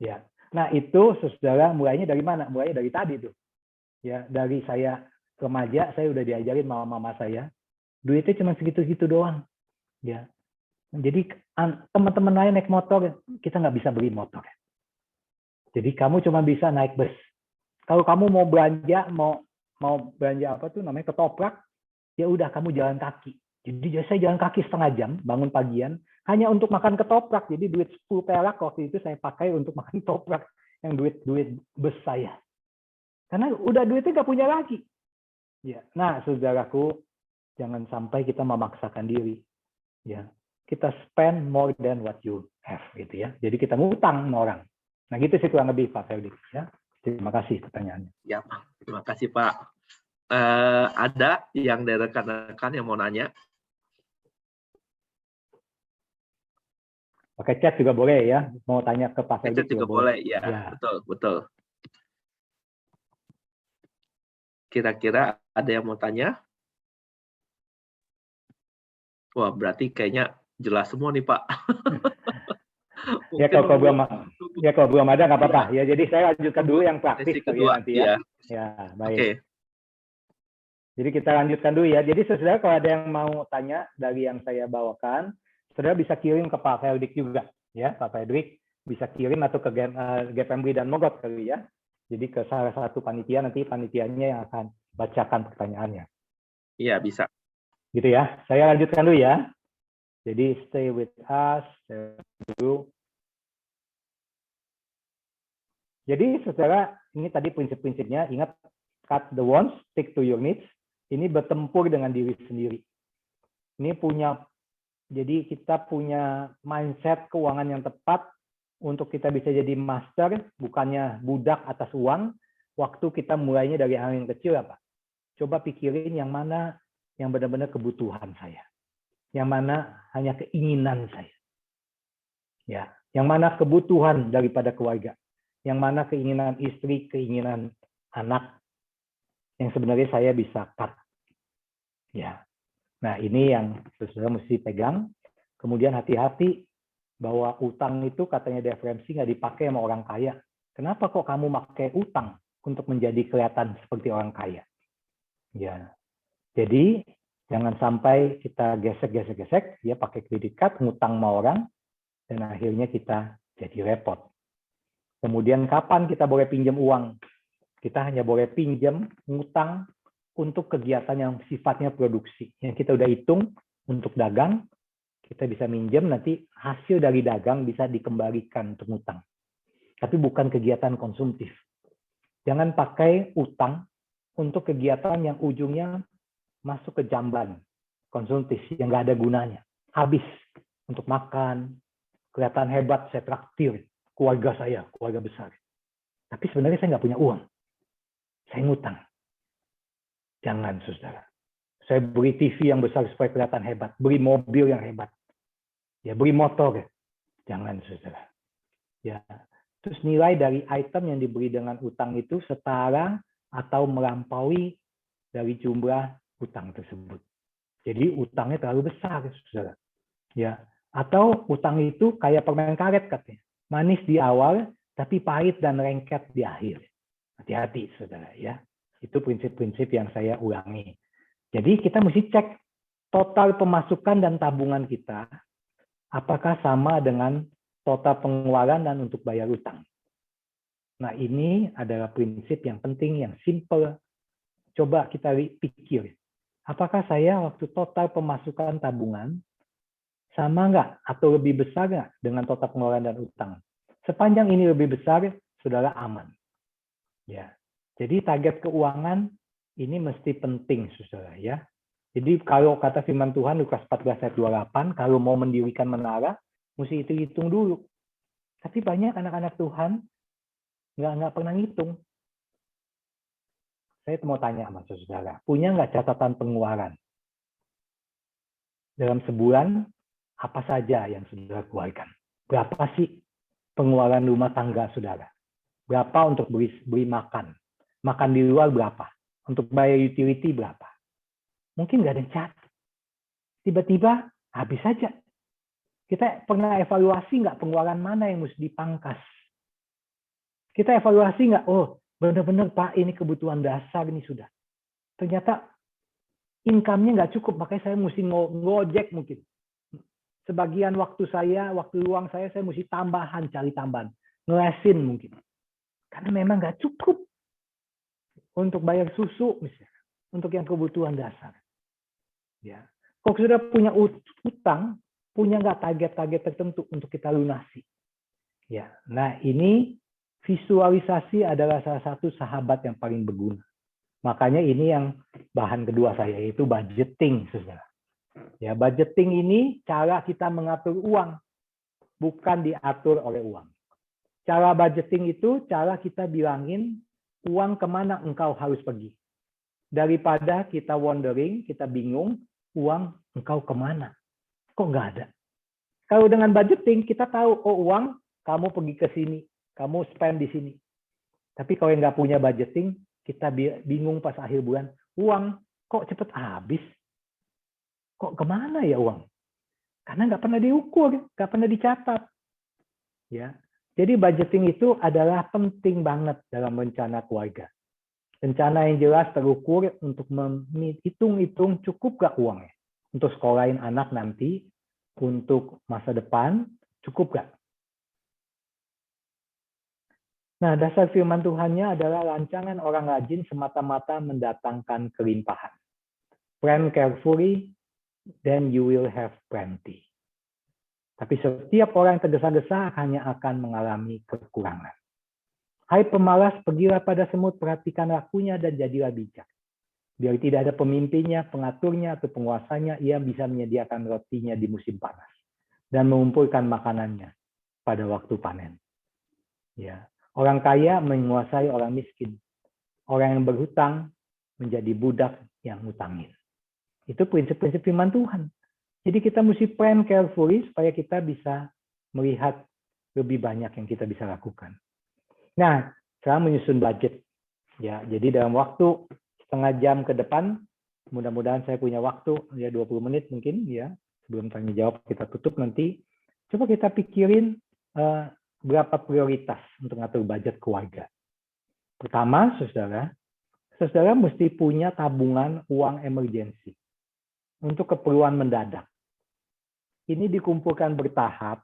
Ya. Nah itu saudara mulainya dari mana? Mulainya dari tadi tuh. Ya, dari saya remaja saya udah diajarin mama saya. Duitnya cuma segitu-gitu doang. Ya. Jadi teman-teman lain naik motor, kita nggak bisa beli motor. Jadi kamu cuma bisa naik bus. Kalau kamu mau belanja, mau belanja apa tuh namanya ketoprak, ya udah kamu jalan kaki. Jadi saya jalan kaki setengah jam, bangun pagian, hanya untuk makan ketoprak. Jadi duit 10 perak waktu itu saya pakai untuk makan ketoprak, yang duit bus saya. Karena udah duitnya nggak punya lagi. Ya, nah saudaraku, jangan sampai kita memaksakan diri. Ya, kita spend more than what you have, gitu ya. Jadi kita ngutang sama orang. Nah, gitu sih kurang lebih Pak Ferdi. Ya, terima kasih pertanyaannya. Ya, Pak. Terima kasih Pak. Ada yang dari rekan-rekan yang mau nanya? Pakai chat juga boleh ya. Mau tanya ke Pak Ferdi juga boleh. Ya, betul. Kira-kira ada yang mau tanya? Wah, berarti kayaknya jelas semua nih, Pak. Ya kalau belum ada nggak apa-apa. Ya, jadi saya lanjutkan dulu yang praktis kedua, nanti ya. Ya, baik. Okay. Jadi kita lanjutkan dulu ya. Jadi saudara kalau ada yang mau tanya dari yang saya bawakan, saudara bisa kirim ke Pak Feldik juga, ya. Pak Feldik bisa kirim atau ke GPMB dan Mogot kali ya. Jadi ke salah satu panitia, nanti panitianya yang akan bacakan pertanyaannya. Iya, bisa. Gitu ya. Saya lanjutkan dulu ya. Jadi stay with us dulu. Jadi saudara, ini tadi prinsip-prinsipnya. Ingat, cut the wants, stick to your needs. Ini bertempur dengan diri sendiri. Ini jadi kita punya mindset keuangan yang tepat untuk kita bisa jadi master, bukannya budak atas uang. Waktu kita mulainya dari hal yang kecil apa? Coba pikirin yang mana yang benar-benar kebutuhan saya. Yang mana hanya keinginan saya. Ya, yang mana kebutuhan daripada keluarga. Yang mana keinginan istri, keinginan anak. Yang sebenarnya saya bisa cut. Ya. Nah, ini yang saudara mesti pegang. Kemudian hati-hati bahwa utang itu katanya Dave Ramsey nggak dipakai sama orang kaya. Kenapa kok kamu pakai utang untuk menjadi kelihatan seperti orang kaya? Ya. Jadi jangan sampai kita gesek, ya pakai kredit card, ngutang sama orang, dan akhirnya kita jadi repot. Kemudian kapan kita boleh pinjam uang? Kita hanya boleh pinjam, ngutang, untuk kegiatan yang sifatnya produksi. Yang kita udah hitung untuk dagang, kita bisa minjem, nanti hasil dari dagang bisa dikembalikan untuk ngutang. Tapi bukan kegiatan konsumtif. Jangan pakai utang untuk kegiatan yang ujungnya masuk ke jamban konsumtif yang nggak ada gunanya. Habis untuk makan, kelihatan hebat, saya traktir keluarga saya, keluarga besar. Tapi sebenarnya saya nggak punya uang. Saya ngutang. Jangan, saudara. Saya beli TV yang besar supaya kelihatan hebat. Beli mobil yang hebat. Ya, beli motor. Jangan, saudara. Ya. Terus nilai dari item yang dibeli dengan utang itu setara atau melampaui dari jumlah utang tersebut. Jadi utangnya terlalu besar, saudara. Ya. Atau utang itu kayak permen karet katanya. Manis di awal, tapi pahit dan lengket di akhir. Hati-hati, saudara. Ya. Itu prinsip-prinsip yang saya ulangi. Jadi kita mesti cek total pemasukan dan tabungan kita, apakah sama dengan total pengeluaran dan untuk bayar utang. Nah, ini adalah prinsip yang penting, yang simple. Coba kita pikir, apakah saya waktu total pemasukan tabungan sama nggak atau lebih besar nggak dengan total pengeluaran dan utang? Sepanjang ini lebih besar, saudara aman. Ya. Jadi target keuangan ini mesti penting, saudara ya. Jadi kalau kata firman Tuhan Lukas 14 ayat 28, kalau mau mendirikan menara, mesti hitung dulu. Tapi banyak anak-anak Tuhan nggak pernah ngitung. Saya mau tanya sama saudara, punya nggak catatan pengeluaran? Dalam sebulan, apa saja yang saudara keluarkan? Berapa sih pengeluaran rumah tangga saudara? Berapa untuk beli makan? Makan di luar berapa? Untuk bayar utility berapa? Mungkin nggak ada yang catat. Tiba-tiba habis saja. Kita pernah evaluasi nggak pengeluaran mana yang mesti dipangkas? Kita evaluasi nggak? Oh, benar-benar Pak, ini kebutuhan dasar ini sudah. Ternyata income-nya nggak cukup, makanya saya mesti ngojek mungkin. Sebagian waktu luang saya mesti cari tambahan. Ngelesin mungkin. Karena memang nggak cukup. Untuk bayar susu misalnya, untuk yang kebutuhan dasar. Ya. Kalau sudah punya utang, punya nggak target-target tertentu untuk kita lunasi? Ya. Nah, ini visualisasi adalah salah satu sahabat yang paling berguna. Makanya ini yang bahan kedua saya, yaitu budgeting, saudara. Ya, budgeting ini cara kita mengatur uang, bukan diatur oleh uang. Cara budgeting itu cara kita bilangin uang kemana engkau harus pergi. Daripada kita wondering, kita bingung, uang engkau kemana? Kok nggak ada? Kalau dengan budgeting, kita tahu, oh uang kamu pergi ke sini, kamu spend di sini. Tapi kalau nggak punya budgeting, kita bingung pas akhir bulan, uang kok cepet habis? Kok kemana ya uang? Karena nggak pernah diukur, nggak pernah dicatat. Ya. Jadi budgeting itu adalah penting banget dalam rencana keluarga. Rencana yang jelas terukur untuk menghitung-hitung cukup gak uangnya. Untuk sekolahin anak nanti, untuk masa depan, cukup gak? Nah, dasar firman Tuhannya adalah rancangan orang rajin semata-mata mendatangkan kelimpahan. Plan carefully, then you will have plenty. Tapi setiap orang yang tergesa-gesa hanya akan mengalami kekurangan. Hai pemalas, pergilah pada semut, perhatikan lakunya dan jadilah bijak. Biar tidak ada pemimpinnya, pengaturnya, atau penguasanya, ia bisa menyediakan rotinya di musim panas dan mengumpulkan makanannya pada waktu panen. Ya, orang kaya menguasai orang miskin. Orang yang berhutang menjadi budak yang ngutangin. Itu prinsip-prinsip firman Tuhan. Jadi kita mesti plan carefully supaya kita bisa melihat lebih banyak yang kita bisa lakukan. Nah, sekarang menyusun budget. Ya, jadi dalam waktu setengah jam ke depan, mudah-mudahan saya punya waktu ya 20 menit mungkin ya sebelum tanya jawab kita tutup nanti. Coba kita pikirin berapa prioritas untuk ngatur budget keluarga. Pertama, saudara mesti punya tabungan uang emergency untuk keperluan mendadak. Ini dikumpulkan bertahap.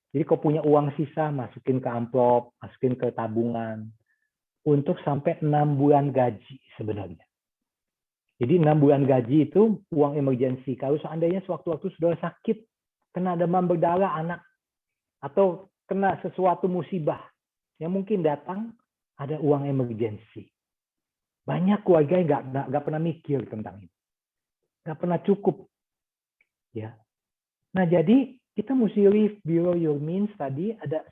Jadi kalau punya uang sisa, masukin ke amplop, masukin ke tabungan untuk sampai 6 bulan gaji sebenarnya. Jadi 6 bulan gaji itu uang emergency. Kalau seandainya sewaktu-waktu saudara sakit, kena demam berdarah anak, atau kena sesuatu musibah yang mungkin datang, ada uang emergency. Banyak keluarga yang nggak pernah mikir tentang ini, nggak pernah cukup. Ya. Nah jadi kita mesti live below your means tadi, ada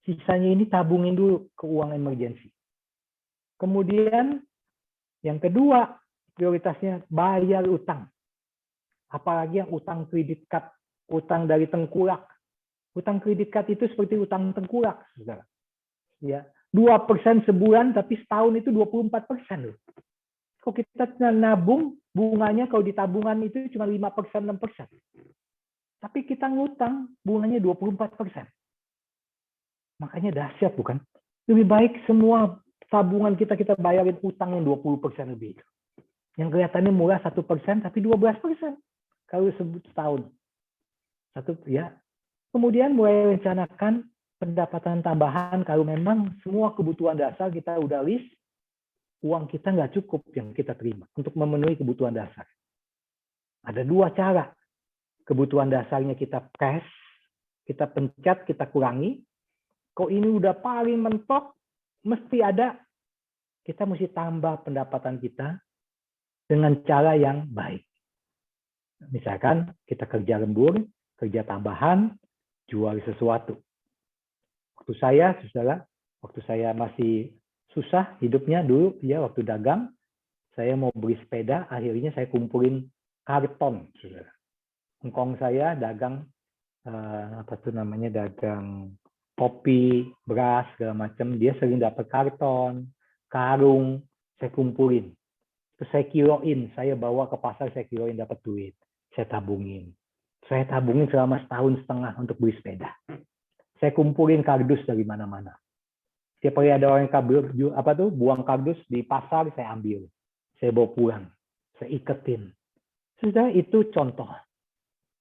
sisanya ini tabungin dulu ke uang emergency. Kemudian yang kedua prioritasnya bayar utang. Apalagi yang utang kredit card, utang dari tengkulak. Utang kredit card itu seperti utang tengkulak, saudara. Ya, 2% sebulan, tapi setahun itu 24% loh. Kalau kita nabung, bunganya kalau di tabungan itu cuma 5%, 6%. Tapi kita ngutang, bunganya 24%. Makanya dahsyat, bukan? Lebih baik semua tabungan kita bayarin utang yang 20% lebih. Yang kelihatannya murah 1%, tapi 12% kalau setahun. Ya. Kemudian mulai rencanakan pendapatan tambahan kalau memang semua kebutuhan dasar kita udah list, uang kita nggak cukup yang kita terima untuk memenuhi kebutuhan dasar. Ada 2 cara. Kebutuhan dasarnya kita cash, kita pencet, kita kurangi. Kalau ini udah paling mentok, mesti ada, kita mesti tambah pendapatan kita dengan cara yang baik. Misalkan kita kerja lembur, kerja tambahan, jual sesuatu. Waktu saya masih susah hidupnya dulu, ya waktu dagang, saya mau beli sepeda, akhirnya saya kumpulin karton, saudara. Engkong saya dagang dagang kopi, beras segala macam, dia sering dapat karton, karung, saya kumpulin. Terus saya kiloin, saya bawa ke pasar, saya kiloin dapat duit, saya tabungin. Saya tabungin selama 1,5 tahun untuk beli sepeda. Saya kumpulin kardus dari mana-mana. Setiap kali ada orang yang buang kardus di pasar, saya ambil. Saya bawa pulang. Saya iketin. Sudah itu contoh.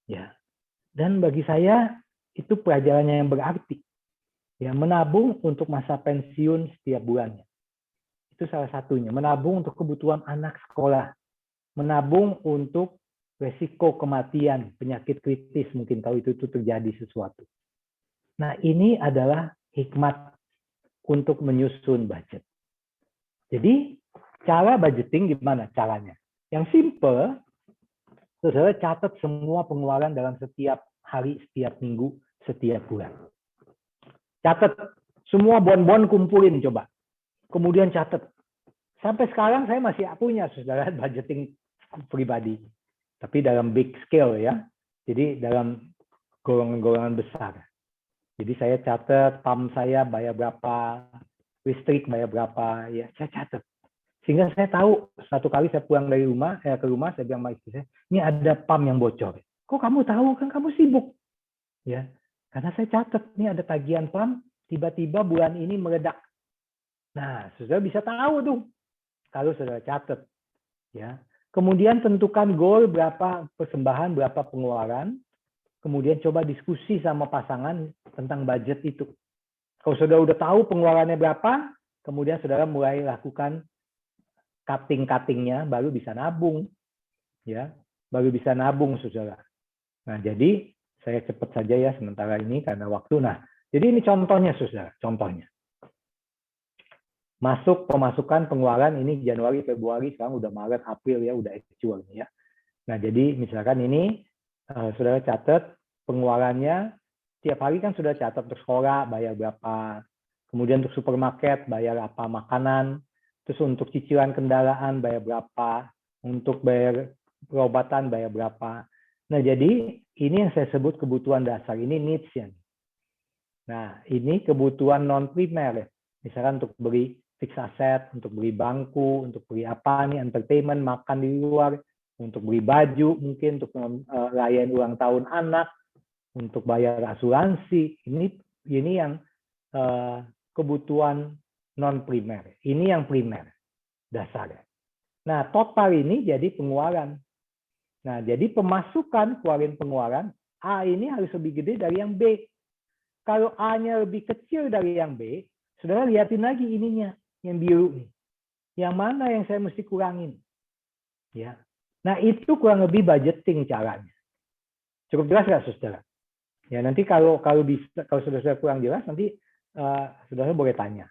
Ya. Dan bagi saya itu pelajarannya yang berarti. Ya, menabung untuk masa pensiun setiap bulannya. Itu salah satunya. Menabung untuk kebutuhan anak sekolah. Menabung untuk resiko kematian, penyakit kritis, mungkin tahu itu terjadi sesuatu. Nah, ini adalah hikmat untuk menyusun budget. Jadi, cara budgeting gimana caranya? Yang simple, saudara catat semua pengeluaran dalam setiap hari, setiap minggu, setiap bulan. Catat semua bon-bon kumpulin coba. Kemudian catat. Sampai sekarang saya masih punya saudara budgeting pribadi. Tapi dalam big scale ya. Jadi dalam golongan-golongan besar. Jadi saya catat PAM saya bayar berapa, listrik bayar berapa, ya saya catat. Sehingga saya tahu satu kali saya pulang dari rumah, ke rumah saya bilang sama istri saya, ini ada PAM yang bocor. Kok kamu tahu? Kan kamu sibuk. Ya, karena saya catat ini ada tagihan PAM, tiba-tiba bulan ini meledak. Nah, saudara bisa tahu tuh kalau saudara catat. Ya. Kemudian tentukan goal berapa persembahan, berapa pengeluaran. Kemudian coba diskusi sama pasangan tentang budget itu. Kalau saudara udah tahu pengeluarannya berapa, kemudian saudara mulai lakukan cutting-cuttingnya, baru bisa nabung. Ya, baru bisa nabung, saudara. Nah, jadi saya cepat saja ya sementara ini karena waktu. Nah, jadi ini contohnya, saudara. Contohnya. Masuk pemasukan pengeluaran ini Januari, Februari, sekarang udah Maret, April ya, udah actual ya. Nah, jadi misalkan ini saudara catat pengeluarannya tiap hari kan sudah catat untuk sekolah bayar berapa, kemudian untuk supermarket bayar apa makanan, terus untuk cicilan kendaraan bayar berapa, untuk bayar perobatan bayar berapa. Nah, jadi ini yang saya sebut kebutuhan dasar, ini needs ya. Nah, ini kebutuhan non primer, misalkan untuk beli fix aset, untuk beli bangku, untuk beli apa nih, entertainment, makan di luar, untuk beli baju, mungkin untuk rayain ulang tahun anak, untuk bayar asuransi. Ini yang kebutuhan non primer. Ini yang primer dasar. Nah, total ini jadi pengeluaran. Nah, jadi pemasukan keluarin pengeluaran A ini harus lebih gede dari yang B. Kalau A-nya lebih kecil dari yang B, saudara lihatin lagi ininya, yang biru nih. Yang mana yang saya mesti kurangin? Ya. Nah, itu kurang lebih budgeting caranya. Cukup jelas nggak, saudara? Ya, nanti kalau bisa, kalau saudara kurang jelas, nanti saudara boleh tanya.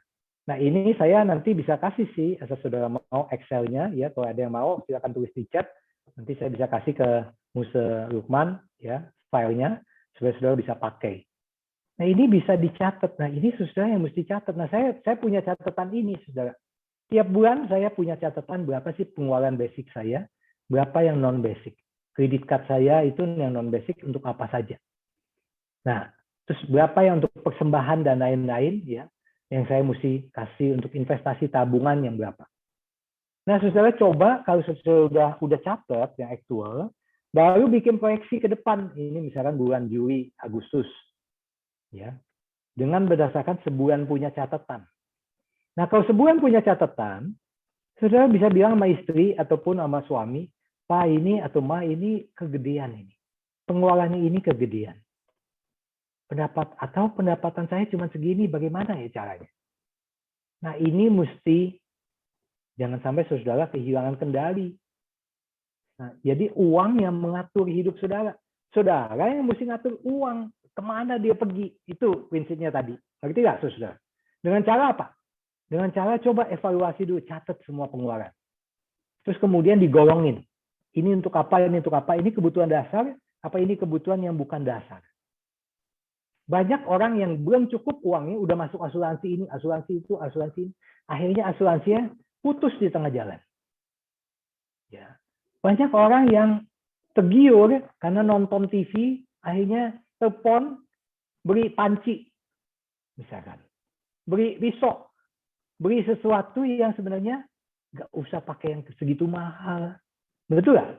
Nah, ini saya nanti bisa kasih sih, asal saudara mau Excel-nya, ya. Kalau ada yang mau, silakan tulis di chat. Nanti saya bisa kasih ke Muse Lukman, ya, filenya, supaya saudara bisa pakai. Nah, ini bisa dicatat. Nah, ini saudara yang mesti catat. Nah, saya punya catatan ini, saudara. Tiap bulan saya punya catatan berapa sih pengeluaran basic saya, berapa yang non basic. Kredit card saya itu yang non basic untuk apa saja. Nah, terus berapa yang untuk persembahan dan lain-lain, ya, yang saya mesti kasih untuk investasi tabungan yang berapa. Nah, saudara coba kalau saudara udah catat yang aktual, baru bikin proyeksi ke depan. Ini misalkan bulan Juli, Agustus. Ya, dengan berdasarkan sebulan punya catatan. Nah, kalau sebulan punya catatan, saudara bisa bilang sama istri ataupun sama suami, Pak ini atau Ma ini kegedean ini. Pengeluarannya ini kegedean. Pendapatan saya cuma segini, bagaimana ya caranya? Nah, ini mesti jangan sampai saudara kehilangan kendali. Nah, jadi uang yang mengatur hidup saudara. Saudara yang mesti ngatur uang. Kemana dia pergi? Itu prinsipnya tadi. Ngerti nggak, saudara? Dengan cara apa? Dengan cara coba evaluasi dulu, catat semua pengeluaran. Terus kemudian digolongin. Ini untuk apa, ini untuk apa, ini kebutuhan dasar, apa ini kebutuhan yang bukan dasar. Banyak orang yang belum cukup uangnya, udah masuk asuransi ini, asuransi itu, asuransi ini. Akhirnya asuransinya putus di tengah jalan. Ya. Banyak orang yang tergiur karena nonton TV, akhirnya telepon, beli panci, misalkan. Beli pisau, beli sesuatu yang sebenarnya nggak usah pakai yang segitu mahal. Betul nggak?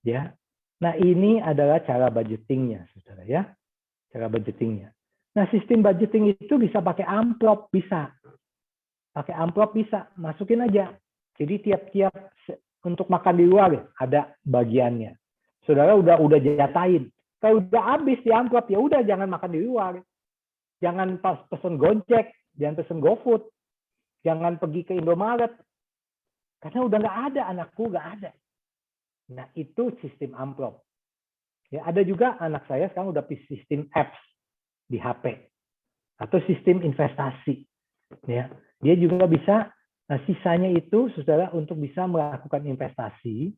Ya. Nah, ini adalah cara budgetingnya, saudara ya. Cara budgetingnya. Nah, sistem budgeting itu bisa pakai amplop, bisa. Pakai amplop bisa, masukin aja. Jadi tiap-tiap untuk makan di luar ada bagiannya. Saudara udah jatahin. Kalau udah habis di amplop, ya udah jangan makan di luar. Jangan pas pesen Gojek, jangan pesen GoFood. Jangan pergi ke Indomaret. Karena udah nggak ada, anakku nggak ada. Nah, itu sistem amplop. Ya, ada juga anak saya sekarang udah sistem apps di HP. Atau sistem investasi. Ya, dia juga bisa, nah sisanya itu saudara untuk bisa melakukan investasi.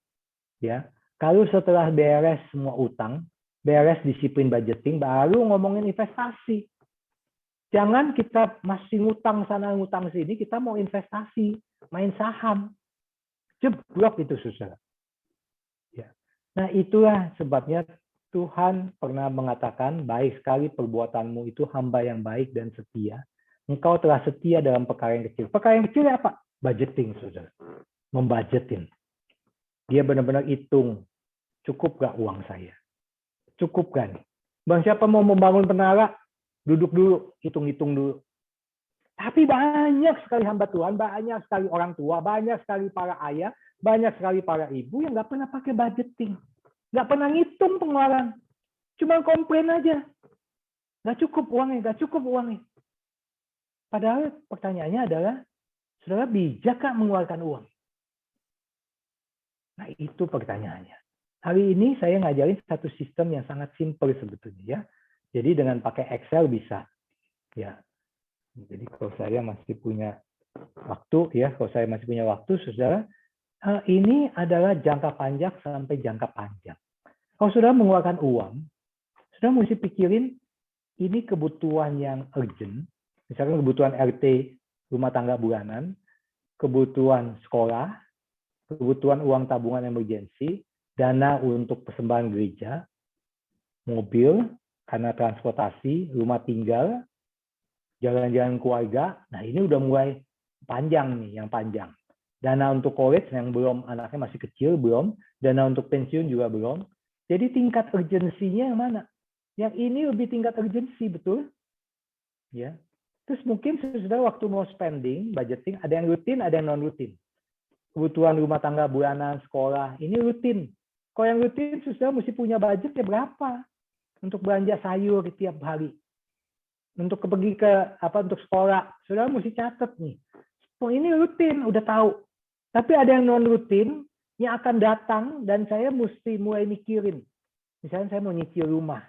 Ya, kalau setelah beres semua utang, beres disiplin budgeting, baru ngomongin investasi. Jangan kita masih ngutang sana, ngutang sini, kita mau investasi, main saham. Jeblok itu, saudara. Ya. Nah, itulah sebabnya Tuhan pernah mengatakan, baik sekali perbuatanmu itu hamba yang baik dan setia. Engkau telah setia dalam perkara yang kecil. Perkara yang kecil apa? Budgeting, saudara. Membudgetin. Dia benar-benar hitung, cukup gak uang saya? Cukup kan? Bang, siapa mau membangun menara? Duduk dulu, hitung-hitung dulu. Tapi banyak sekali hamba Tuhan, banyak sekali orang tua, banyak sekali para ayah, banyak sekali para ibu yang nggak pernah pakai budgeting. Nggak pernah ngitung pengeluaran. Cuma komplain aja. Nggak cukup uangnya, nggak cukup uangnya. Padahal pertanyaannya adalah, saudara bijak nggak mengeluarkan uang? Nah, itu pertanyaannya. hari ini saya ngajarin satu sistem yang sangat simpel sebetulnya ya. Jadi dengan pakai Excel bisa. Ya. Jadi kalau saya masih punya waktu ya, kalau saya masih punya waktu, saudara, ini adalah jangka panjang sampai jangka panjang. Kalau saudara mengeluarkan uang, saudara mesti pikirin ini kebutuhan yang urgent, misalkan kebutuhan RT, rumah tangga bulanan, kebutuhan sekolah, kebutuhan uang tabungan emergensi, dana untuk persembahan gereja, mobil, karena transportasi, rumah tinggal, jalan-jalan keluarga. Nah, ini udah mulai panjang nih, yang panjang. Dana untuk college yang belum, anaknya masih kecil, belum. Dana untuk pensiun juga belum. Jadi tingkat urgensinya yang mana? Yang ini lebih tingkat urgensi, betul? Ya. Terus mungkin saudara waktu mau spending, budgeting, ada yang rutin, ada yang non-rutin. Kebutuhan rumah tangga bulanan, sekolah, ini rutin. Kalau yang rutin, saudara mesti punya budgetnya berapa? Untuk belanja sayur tiap hari. Untuk pergi untuk sekolah, saudara mesti catat nih. Oh, ini rutin, udah tahu. Tapi ada yang non-rutin yang akan datang dan saya mesti mulai mikirin. Misalnya saya mau nyicil rumah.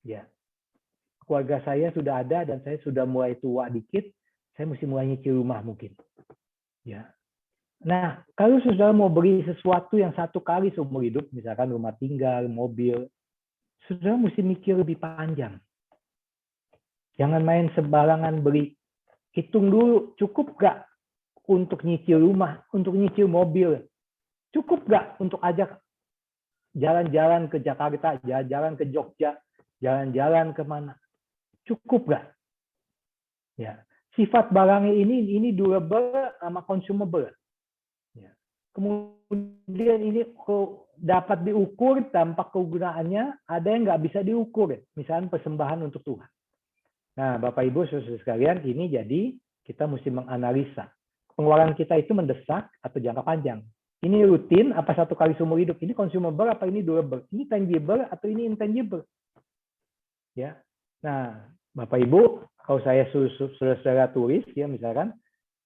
Ya. Keluarga saya sudah ada dan saya sudah mulai tua dikit, saya mesti mulai nyicil rumah mungkin. Ya. Nah, kalau saudara mau beli sesuatu yang satu kali seumur hidup, misalkan rumah tinggal, mobil, saudara mesti mikir lebih panjang. Jangan main sembarangan beli. Hitung dulu, cukup nggak untuk nyicil rumah, untuk nyicil mobil? Cukup nggak untuk ajak jalan-jalan ke Jakarta, jalan-jalan ke Jogja, jalan-jalan kemana? Cukup nggak? Ya. Sifat barangnya ini durable sama consumable. Ya. Kemudian ini dapat diukur dampak kegunaannya, ada yang nggak bisa diukur. Misalnya persembahan untuk Tuhan. Nah, Bapak Ibu saudara sekalian, ini jadi kita mesti menganalisa. Pengeluaran kita itu mendesak atau jangka panjang. Ini rutin apa satu kali seumur hidup? Ini consumable apa ini durable? Ini tangible atau ini intangible? Ya. Nah, Bapak Ibu, kalau saya saudara tulis ya misalkan,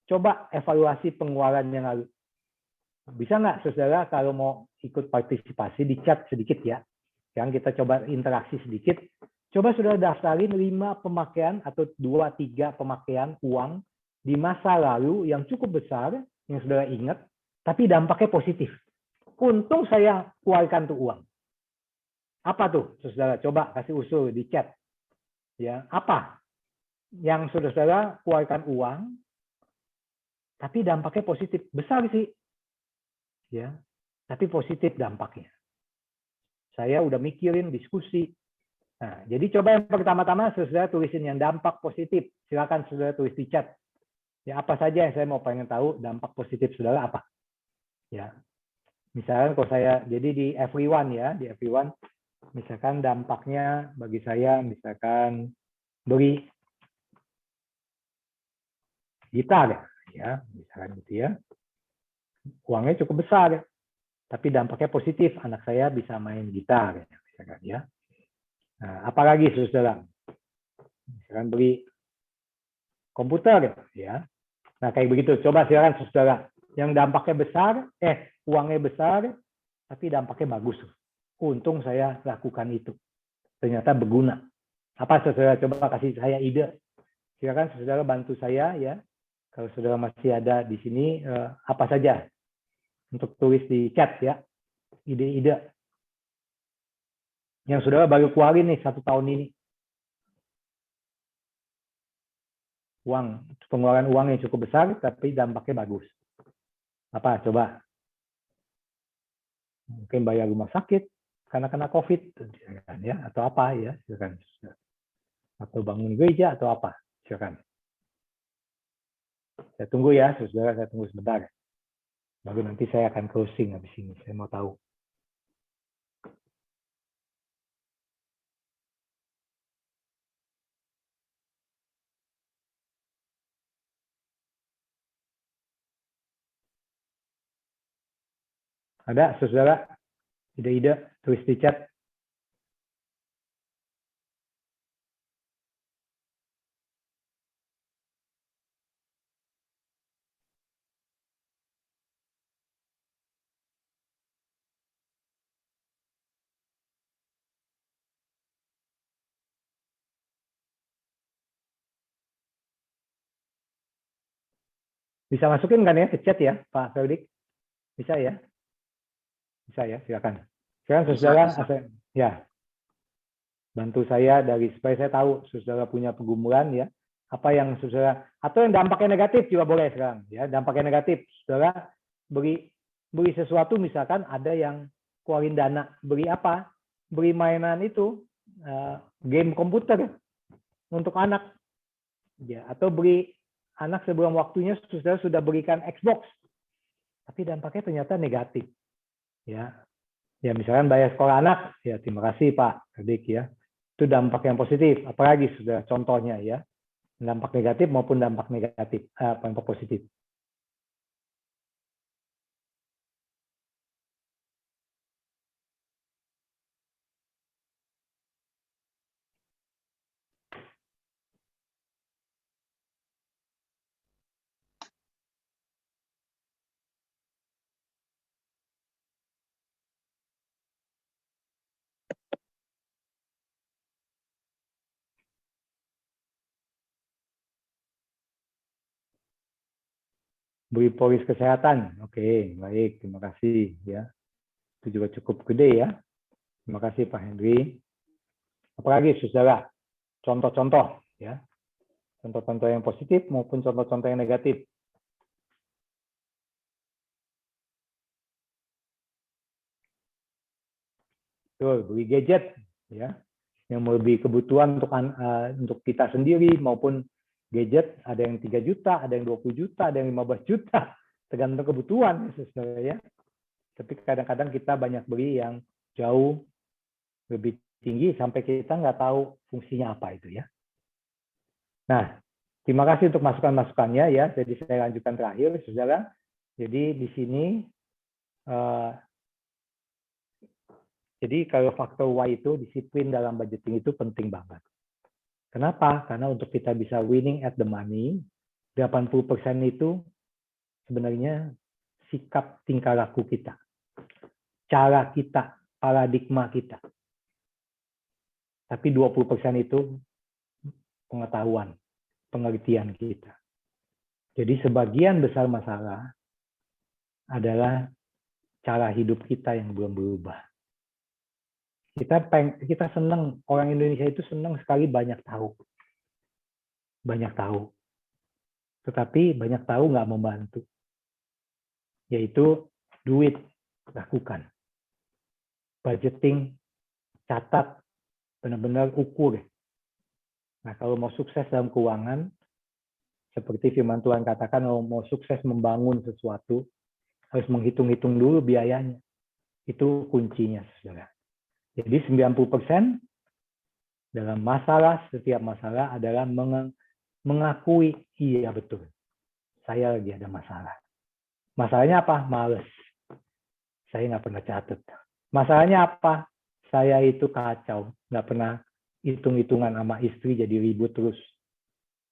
coba evaluasi pengeluaran yang lalu. Bisa nggak saudara kalau mau ikut partisipasi di chat sedikit ya? Yang kita coba interaksi sedikit. Coba saudara daftarin 5 pemakaian atau 2-3 pemakaian uang di masa lalu yang cukup besar, yang saudara ingat, tapi dampaknya positif. Untung saya keluarkan tuh uang. Apa tuh, saudara? Coba kasih usul di chat. Ya, apa yang saudara keluarkan uang, tapi dampaknya positif? Besar sih. Ya, tapi positif dampaknya. Saya udah mikirin diskusi. Nah, jadi coba yang pertama-tama saudara tulisin yang dampak positif. Silakan saudara tulis di chat. Ya, apa saja yang saya mau pengen tahu dampak positif saudara apa? Ya. Misalkan kalau saya jadi di everyone ya, di everyone misalkan dampaknya bagi saya misalkan beli gitar ya, misalkan gitu ya. Uangnya cukup besar, tapi dampaknya positif. Anak saya bisa main gitar misalkan ya. Nah, apalagi saudara, misalkan beli komputer, ya. Nah, kayak begitu. Coba silakan saudara, yang dampaknya besar, uangnya besar, tapi dampaknya bagus. Untung saya lakukan itu. Ternyata berguna. Apa saudara? Coba kasih saya ide. Silakan saudara bantu saya, ya. Kalau saudara masih ada di sini, apa saja untuk tulis di chat, ya. Ide-ide yang saudara baru keluarin nih 1 tahun ini. Pengeluaran uang yang cukup besar, tapi dampaknya bagus. Apa? Coba. Mungkin bayar rumah sakit karena kena COVID, ya, atau apa ya, silakan. Atau bangun gereja atau apa, silakan. Saya tunggu ya, saudara. Saya tunggu sebentar. Baru nanti saya akan closing habis ini. Saya mau tahu. Ada, saudara, ide-ide, tulis di chat. Bisa masukin kan ya ke chat ya, Pak Ferdik? Bisa ya? Bisa ya, silakan. Sekarang saudara, ya, bantu saya dari supaya saya tahu saudara punya pergumulan ya, apa yang saudara atau yang dampaknya negatif juga boleh sekarang ya, dampaknya negatif. Saudara beli sesuatu misalkan ada yang keluarin dana, beli apa? Beli mainan itu game komputer untuk anak. Ya, atau beli anak sebelum waktunya sudah berikan Xbox, tapi dampaknya ternyata negatif, ya. Ya misalkan bayar sekolah anak, ya terima kasih Pak Ferdik ya, itu dampak yang positif. Apalagi sudah contohnya ya, dampak negatif maupun dampak negatif, dampak positif. Beli polis kesehatan, oke, baik, terima kasih ya. Itu juga cukup gede ya. Terima kasih Pak Henry. Apalagi saudara, contoh-contoh ya, contoh-contoh yang positif maupun contoh-contoh yang negatif. Tuh, beli gadget ya, yang lebih kebutuhan untuk kita sendiri maupun gadget ada yang 3 juta, ada yang 20 juta, ada yang 15 juta, tergantung kebutuhan saudara ya. Tapi kadang-kadang kita banyak beli yang jauh lebih tinggi sampai kita nggak tahu fungsinya apa itu ya. Nah, terima kasih untuk masukan-masukannya ya. Jadi saya lanjutkan terakhir saudara. Jadi di sini jadi kalau faktor Y itu disiplin dalam budgeting itu penting banget. Kenapa? Karena untuk kita bisa winning at the money, 80% itu sebenarnya sikap tingkah laku kita. Cara kita, paradigma kita. Tapi 20% itu pengetahuan, pengertian kita. Jadi sebagian besar masalah adalah cara hidup kita yang belum berubah. Kita senang, orang Indonesia itu senang sekali banyak tahu. Banyak tahu. Tetapi banyak tahu nggak membantu. Yaitu duit, lakukan. Budgeting, catat, benar-benar ukur. Nah, kalau mau sukses dalam keuangan, seperti firman Tuhan katakan, mau sukses membangun sesuatu, harus menghitung-hitung dulu biayanya. Itu kuncinya, saudara. Jadi 90% dalam masalah, setiap masalah adalah mengakui, iya betul, saya lagi ada masalah. Masalahnya apa? Males. Saya nggak pernah catat. Masalahnya apa? Saya itu kacau, nggak pernah hitung-hitungan sama istri, jadi ribut terus.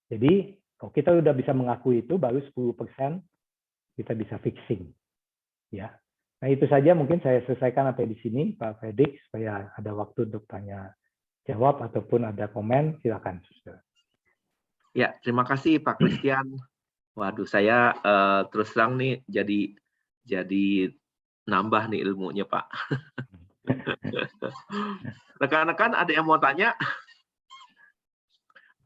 Jadi kalau kita udah bisa mengakui itu, baru 10% kita bisa fixing. Ya. Nah itu saja mungkin saya selesaikan sampai di sini, Pak Ferdik, supaya ada waktu untuk tanya jawab ataupun ada komen, silakan. Ya, terima kasih Pak Christian. Waduh, saya terus terang nih jadi nambah nih ilmunya Pak. Rekan-rekan ada yang mau tanya?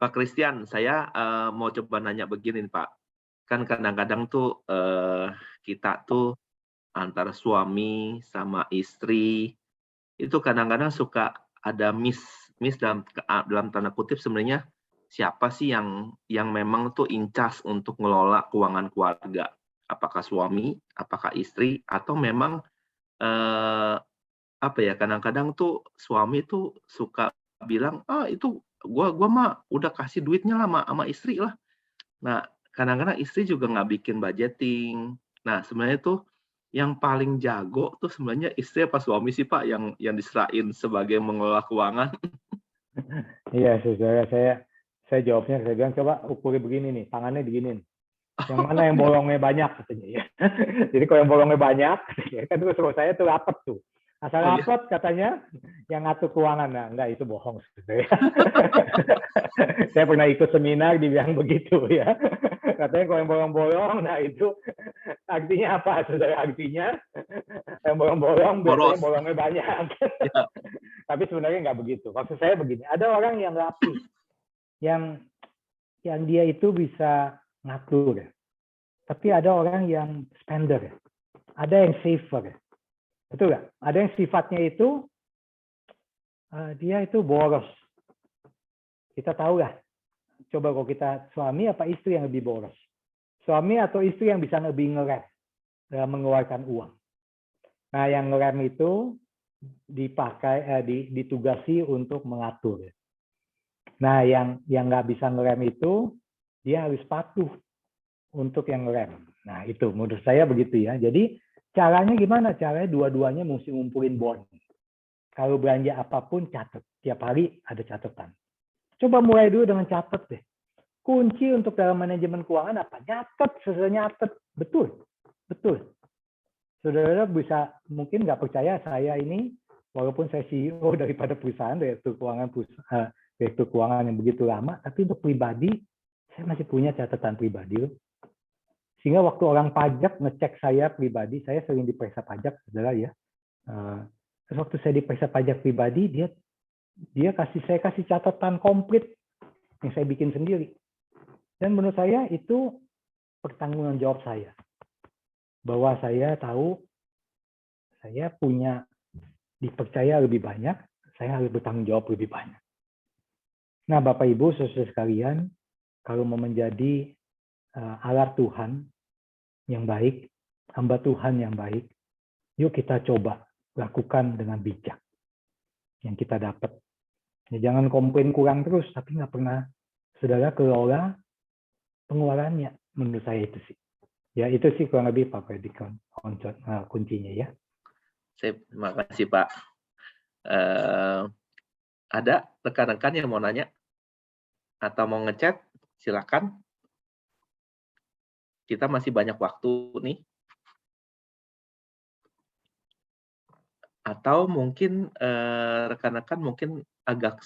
Pak Christian, saya mau coba nanya begini Pak. Kan kadang-kadang tuh kita tuh antara suami sama istri itu kadang-kadang suka ada miss dalam tanda kutip sebenarnya siapa sih yang memang tuh in charge untuk ngelola keuangan keluarga? Apakah suami, apakah istri, atau memang kadang-kadang tuh suami tuh suka bilang itu gua mah udah kasih duitnya lah sama istri lah. Nah kadang-kadang istri juga nggak bikin budgeting. Nah sebenarnya tuh yang paling jago tuh sebenarnya istri apa suami sih Pak yang diserahin sebagai mengelola keuangan? Iya, saudara, saya jawabnya, saya bilang coba ukuri begini nih, tangannya begini. Yang mana yang bolongnya banyak katanya ya. Jadi kalau yang bolongnya banyak, kan terus saya tuh rapet tuh. Asal rapet katanya yang ngatur keuangan. Nah, enggak, itu bohong sebenarnya. Saya pernah ikut seminar dibilang begitu ya. Katanya kalau yang bolong-bolong, nah itu artinya apa? Saudara, artinya yang bolong-bolong biasanya Boros. bolongnya banyak. Ya. Tapi sebenarnya nggak begitu. Maksud saya begini, ada orang yang rapi, yang dia itu bisa ngatur, ya. Tapi ada orang yang spender, ya. Ada yang saver, ya. Betul nggak? Ada yang sifatnya itu dia itu boros. Kita tahu lah. Coba kalau kita suami apa istri yang lebih boros? Suami atau istri yang bisa lebih ngerem dalam mengeluarkan uang? Nah, yang ngerem itu dipakai, ditugasi untuk mengatur. Nah, yang nggak bisa ngerem itu dia harus patuh untuk yang ngerem. Nah, itu menurut saya begitu ya. Jadi caranya gimana? Caranya dua-duanya mesti ngumpulin bond. Kalau belanja apapun catat. Tiap hari ada catatan. Coba mulai dulu dengan catat deh. Kunci untuk dalam manajemen keuangan apa? Nyatet, sesuai nyatet. Betul. Betul. Saudara bisa mungkin nggak percaya saya ini, walaupun saya CEO daripada perusahaan, direktur keuangan yang begitu lama, tapi untuk pribadi, saya masih punya catatan pribadi. Sehingga waktu orang pajak ngecek saya pribadi, saya sering diperiksa pajak, saudara ya. Terus waktu saya diperiksa pajak pribadi, saya kasih catatan komplit yang saya bikin sendiri. Dan menurut saya itu pertanggungan jawab saya. Bahwa saya tahu saya punya dipercaya lebih banyak, saya harus bertanggung jawab lebih banyak. Nah, Bapak Ibu, saudara sekalian, kalau mau menjadi alat Tuhan yang baik, hamba Tuhan yang baik, yuk kita coba lakukan dengan bijak yang kita dapat. Ya, jangan komplain kurang terus, tapi nggak pernah saudara kelola pengeluarannya. Menurut saya itu sih. Ya, itu sih kurang lebih Pak Fredrik kuncinya ya. Terima kasih Pak. Ada rekan-rekan yang mau nanya atau mau ngechat? Silakan. Kita masih banyak waktu nih. Atau mungkin rekan-rekan mungkin agak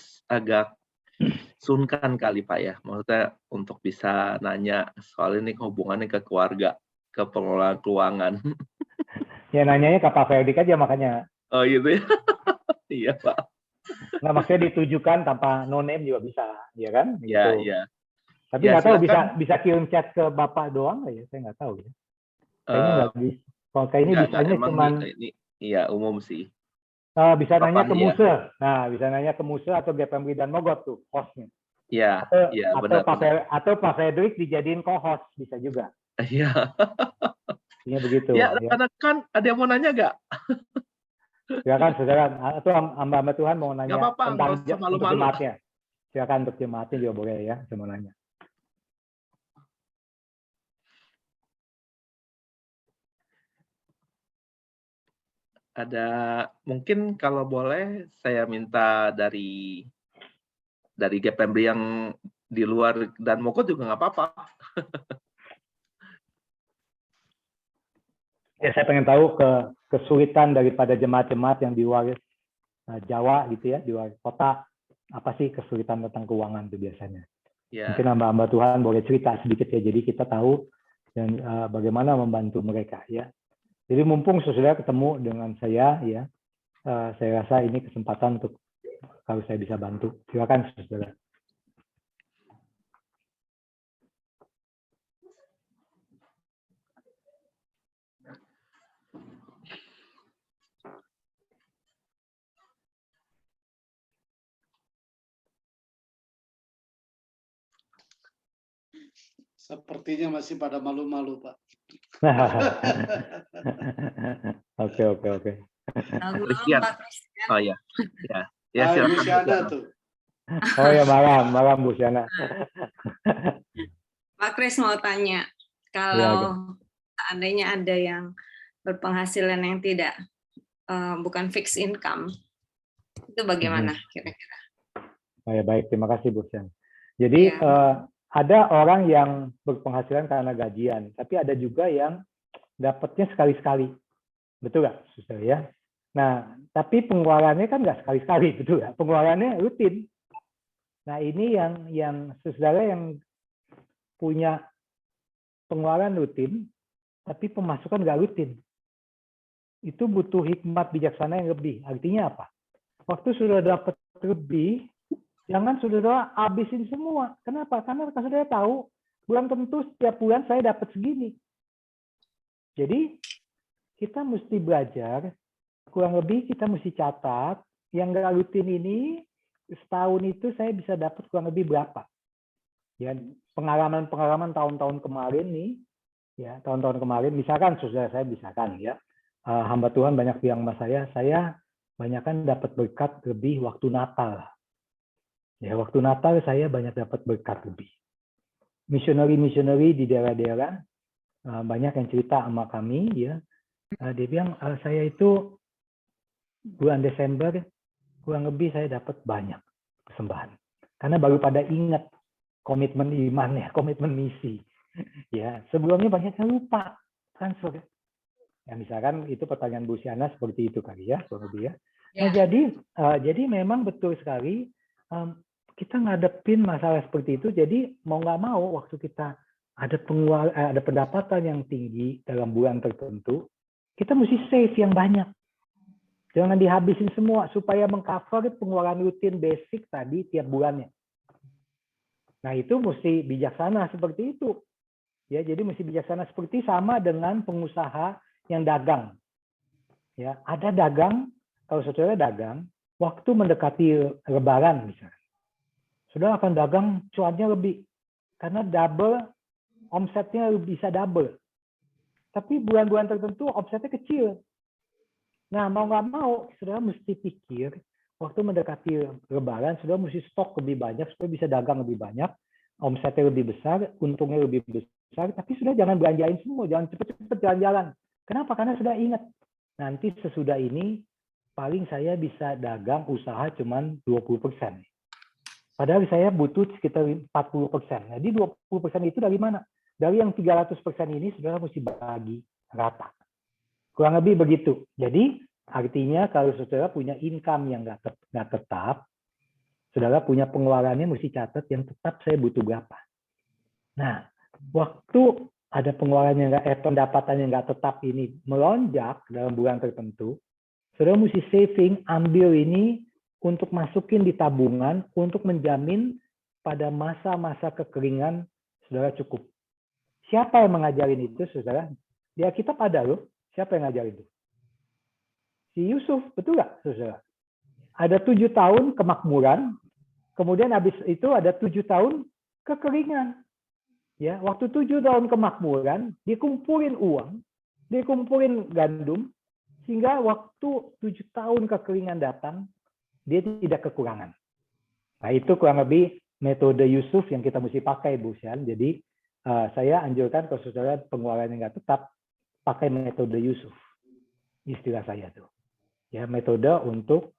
sungkan kali Pak ya, maksudnya untuk bisa nanya soal ini hubungannya ke keluarga, ke pengelolaan keuangan. Ya nanyanya ke Pak Fredrik aja makanya. Oh gitu ya? Iya Pak. Nggak, maksudnya ditujukan tanpa no name juga bisa, ya kan? Iya, gitu. iya. Tapi Ya, nggak tahu silakan. bisa kirim chat ke Bapak doang nggak ya? Saya nggak tahu ya. Kayaknya nggak bisa. Kalau kayaknya bisanya cuman ini iya umum sih. bisa nanya ke Ya. Muse. Nah, bisa nanya ke Muse atau GPMB dan Mogot tuh hostnya. Iya, iya benar. Atau Pak Fredrik dijadiin co-host bisa juga. Iya. Ini begitu. Ya, rekan-rekan ada yang mau nanya nggak? Silakan saudara, atau hamba Tuhan mau nanya apa-apa, tentang malu-malu. untuk jemaatnya. Silakan untuk jemaatnya juga boleh ya, saya mau nanya. Ada mungkin kalau boleh saya minta dari GPMB yang di luar dan Mogot juga nggak apa-apa. Ya, saya pengen tahu kesulitan daripada jemaat-jemaat yang di luar Jawa gitu ya, di luar kota, apa sih kesulitan tentang keuangan itu biasanya? Ya. Mungkin hamba-hamba Tuhan boleh cerita sedikit ya, jadi kita tahu dan bagaimana membantu mereka ya. Jadi mumpung saudara ketemu dengan saya ya, saya rasa ini kesempatan untuk kalau saya bisa bantu. Silakan saudara. Sepertinya masih pada malu-malu, Pak. Oke. Christian. Oh ya. Ya silakan. Siana tuh. Oh ya, malam Bu Siana. Pak Kris mau tanya, kalau seandainya ada yang berpenghasilan yang tidak bukan fixed income, itu bagaimana kira-kira? Oh ya, baik, terima kasih Bu Siana. Jadi ada orang yang berpenghasilan karena gajian, tapi ada juga yang dapatnya sekali-sekali. Betul nggak, saudara ya? Nah, tapi pengeluarannya kan nggak sekali-sekali, betul nggak? Pengeluarannya rutin. Nah, ini yang saudara yang punya pengeluaran rutin, tapi pemasukan nggak rutin. Itu butuh hikmat bijaksana yang lebih. Artinya apa? Waktu sudah dapat lebih, jangan saudara habisin semua. Kenapa? Karena saudara tahu, bulan tentu setiap bulan saya dapat segini. Jadi, kita mesti belajar, kurang lebih kita mesti catat, yang nggak rutin ini, setahun itu saya bisa dapat kurang lebih berapa. Ya, pengalaman tahun-tahun kemarin nih, ya tahun-tahun kemarin, misalkan saudara saya misalkan ya, hamba Tuhan banyak bilang sama saya banyakkan dapat berkat lebih waktu Natal. Ya, waktu Natal saya banyak dapat berkat lebih. Misioneri di daerah-daerah banyak yang cerita sama kami, ya. Dia bilang saya itu bulan Desember kurang lebih saya dapat banyak persembahan. Karena baru pada ingat komitmen imannya, komitmen misi. Ya, sebelumnya banyak yang lupa transfer. Ya, misalkan itu pertanyaan Bu Siana seperti itu kali ya, kurang lebih ya. Nah, jadi memang betul sekali kita ngadepin masalah seperti itu. Jadi mau nggak mau waktu kita ada pendapatan yang tinggi dalam bulan tertentu, kita mesti save yang banyak. Jangan dihabisin semua supaya mengcover pengeluaran rutin basic tadi tiap bulannya. Nah, itu mesti bijaksana seperti itu. Ya, jadi mesti bijaksana seperti sama dengan pengusaha yang dagang. Ya, ada dagang, kalau saudara dagang, waktu mendekati Lebaran misalnya, saudara akan dagang cuannya lebih, karena double, omsetnya bisa double. Tapi bulan-bulan tertentu omsetnya kecil. Nah, mau nggak mau, saudara mesti pikir, waktu mendekati Lebaran, saudara mesti stok lebih banyak, supaya bisa dagang lebih banyak, omsetnya lebih besar, untungnya lebih besar, tapi sudah jangan belanjain semua, jangan cepet-cepet jalan-jalan. Kenapa? Karena sudah ingat, nanti sesudah ini, paling saya bisa dagang usaha cuman 20%. Padahal saya butuh sekitar 40%. Jadi 20% itu dari mana? Dari yang 300% ini, saudara mesti bagi rata. Kurang lebih begitu. Jadi artinya kalau saudara punya income yang nggak tetap, saudara punya pengeluarannya mesti catat yang tetap saya butuh berapa. Nah, waktu ada pengeluaran yang pendapatan yang nggak tetap ini melonjak dalam bulan tertentu, saudara mesti saving, ambil ini untuk masukin di tabungan untuk menjamin pada masa-masa kekeringan saudara cukup. Siapa yang mengajarin itu, saudara? Di Alkitab ada loh. Siapa yang ngajarin itu? Si Yusuf, betul nggak, saudara? Ada 7 tahun kemakmuran, kemudian habis itu ada 7 tahun kekeringan. Ya, waktu 7 tahun kemakmuran, dikumpulin uang, dikumpulin gandum, sehingga waktu 7 tahun kekeringan datang, dia tidak kekurangan. Nah, itu kurang lebih metode Yusuf yang kita mesti pakai, Bu Sian. Jadi, saya anjurkan kalau saudara pengeluaran yang nggak tetap, pakai metode Yusuf. Istilah saya tuh. Ya, metode untuk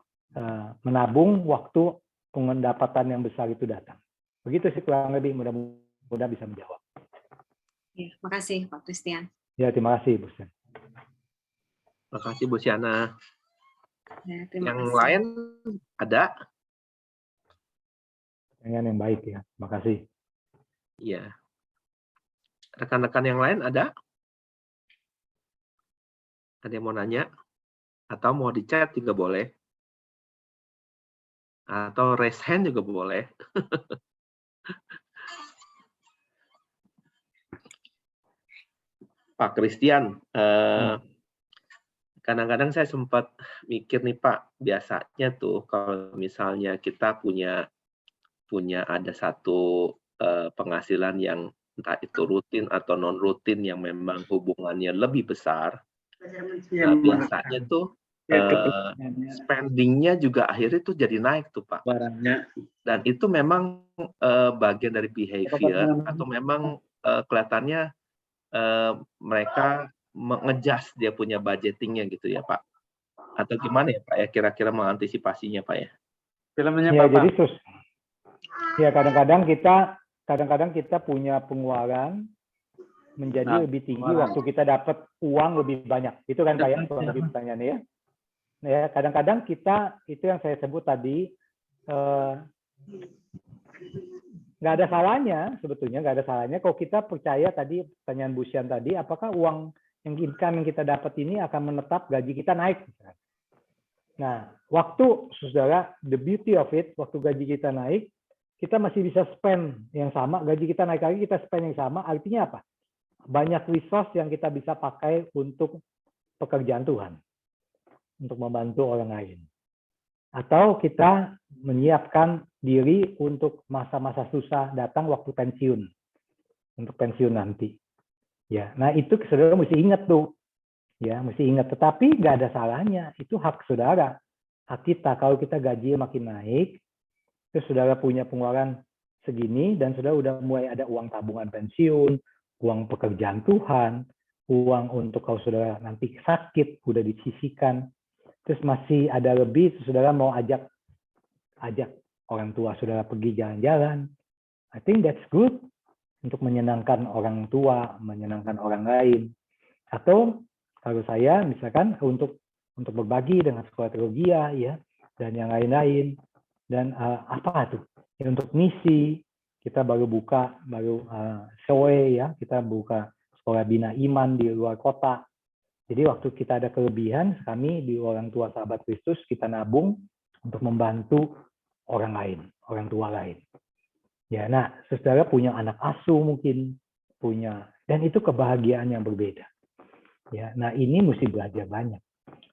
menabung waktu pendapatan yang besar itu datang. Begitu sih kurang lebih, mudah-mudahan bisa menjawab. Ya, makasih Pak Christian. Ya, terima kasih Bu Sian. Terima kasih Bu Siana. Ya, yang kasih. Lain ada? Yang baik ya, terima kasih. Iya. Rekan-rekan yang lain ada? Ada yang mau nanya? Atau mau di chat juga boleh. Atau raise hand juga boleh. Pak Christian, kadang-kadang saya sempat mikir nih Pak, biasanya tuh kalau misalnya kita punya ada satu penghasilan yang entah itu rutin atau non rutin yang memang hubungannya lebih besar, nah, biasanya tuh spending-nya juga akhirnya tuh jadi naik tuh Pak. Dan itu memang bagian dari behavior atau memang kelihatannya mereka mengejas dia punya budgeting-nya gitu ya Pak. Atau gimana ya Pak ya kira-kira mengantisipasinya Pak ya? Filmnya ya, Pak. Jadi ya kadang-kadang kita punya pengeluaran menjadi lebih tinggi waktu kita dapat uang lebih banyak. Itu kan kayak lebih pertanyaannya ya. Ya, kadang-kadang kita itu yang saya sebut tadi nggak ada salahnya sebetulnya, nggak ada salahnya kalau kita percaya tadi pertanyaan Bu Sian tadi, apakah uang yang kita dapat ini akan menetap, gaji kita naik. Nah, waktu saudara, the beauty of it, waktu gaji kita naik, kita masih bisa spend yang sama, gaji kita naik lagi, kita spend yang sama, artinya apa? Banyak resource yang kita bisa pakai untuk pekerjaan Tuhan, untuk membantu orang lain. Atau kita menyiapkan diri untuk masa-masa susah datang waktu pensiun, untuk pensiun nanti. Ya, nah itu saudara mesti ingat tuh. Ya, mesti ingat, tetapi nggak ada salahnya, itu hak saudara, hak kita. Kalau kita gaji makin naik, terus saudara punya pengeluaran segini, dan saudara udah mulai ada uang tabungan pensiun, uang pekerjaan Tuhan, uang untuk kalau saudara nanti sakit, udah disisihkan, terus masih ada lebih, saudara mau ajak orang tua saudara pergi jalan-jalan, I think that's good, untuk menyenangkan orang tua, menyenangkan orang lain. Atau kalau saya misalkan untuk berbagi dengan sekolah teologi ya, dan yang lain-lain, dan apa tuh ya, untuk misi kita baru SOE ya, kita buka sekolah bina iman di luar kota. Jadi waktu kita ada kelebihan, kami di Orang Tua Sahabat Kristus kita nabung untuk membantu orang lain, orang tua lain. Ya, nah saudara punya anak asuh mungkin punya, dan itu kebahagiaan yang berbeda. Ya, nah ini mesti belajar banyak.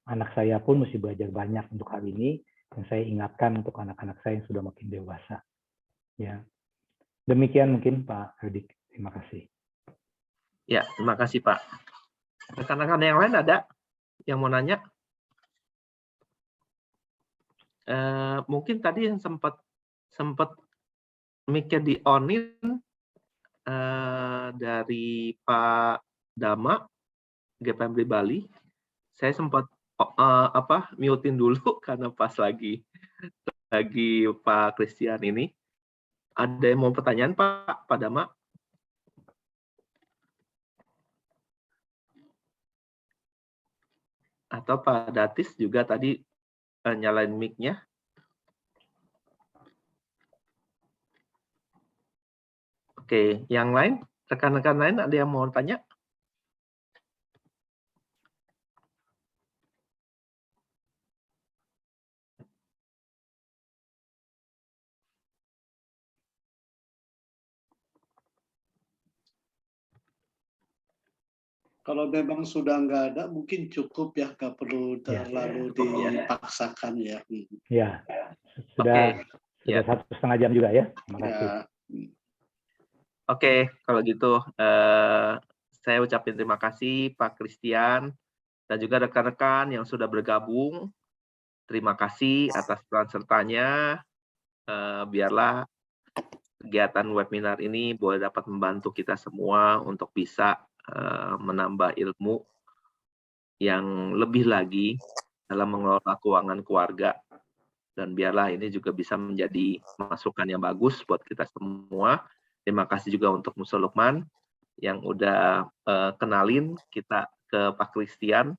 Anak saya pun mesti belajar banyak untuk hal ini, yang saya ingatkan untuk anak-anak saya yang sudah makin dewasa. Ya, demikian mungkin Pak Herdik. Terima kasih. Ya, terima kasih Pak. Rekan-rekan yang lain ada yang mau nanya? Mungkin tadi yang sempat mic-nya di-on-in dari Pak Dama, GPMB Bali, saya sempat mute-in dulu karena pas lagi Pak Christian ini. Ada yang mau pertanyaan Pak Dama? Atau Pak Datis juga tadi nyalain mic-nya? Oke, yang lain, rekan-rekan lain ada yang mau tanya? Kalau memang sudah nggak ada, mungkin cukup ya, nggak perlu terlalu dipaksakan ya. Ya, sudah 1,5 jam juga ya. Terima kasih. Oke, kalau gitu saya ucapin terima kasih Pak Christian dan juga rekan-rekan yang sudah bergabung. Terima kasih atas peran sertanya. Biarlah kegiatan webinar ini boleh dapat membantu kita semua untuk bisa menambah ilmu yang lebih lagi dalam mengelola keuangan keluarga, dan biarlah ini juga bisa menjadi masukan yang bagus buat kita semua. Terima kasih juga untuk Musa Lukman yang udah kenalin kita ke Pak Christian,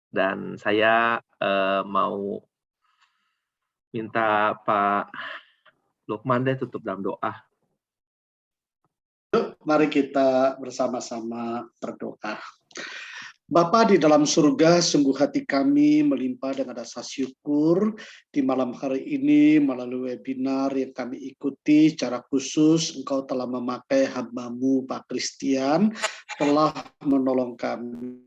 dan saya mau minta Pak Lukman deh tutup dalam doa. Mari kita bersama-sama berdoa. Bapa di dalam surga, sungguh hati kami melimpah dengan rasa syukur di malam hari ini melalui webinar yang kami ikuti secara khusus. Engkau telah memakai hamba-Mu Pak Christian, telah menolong kami,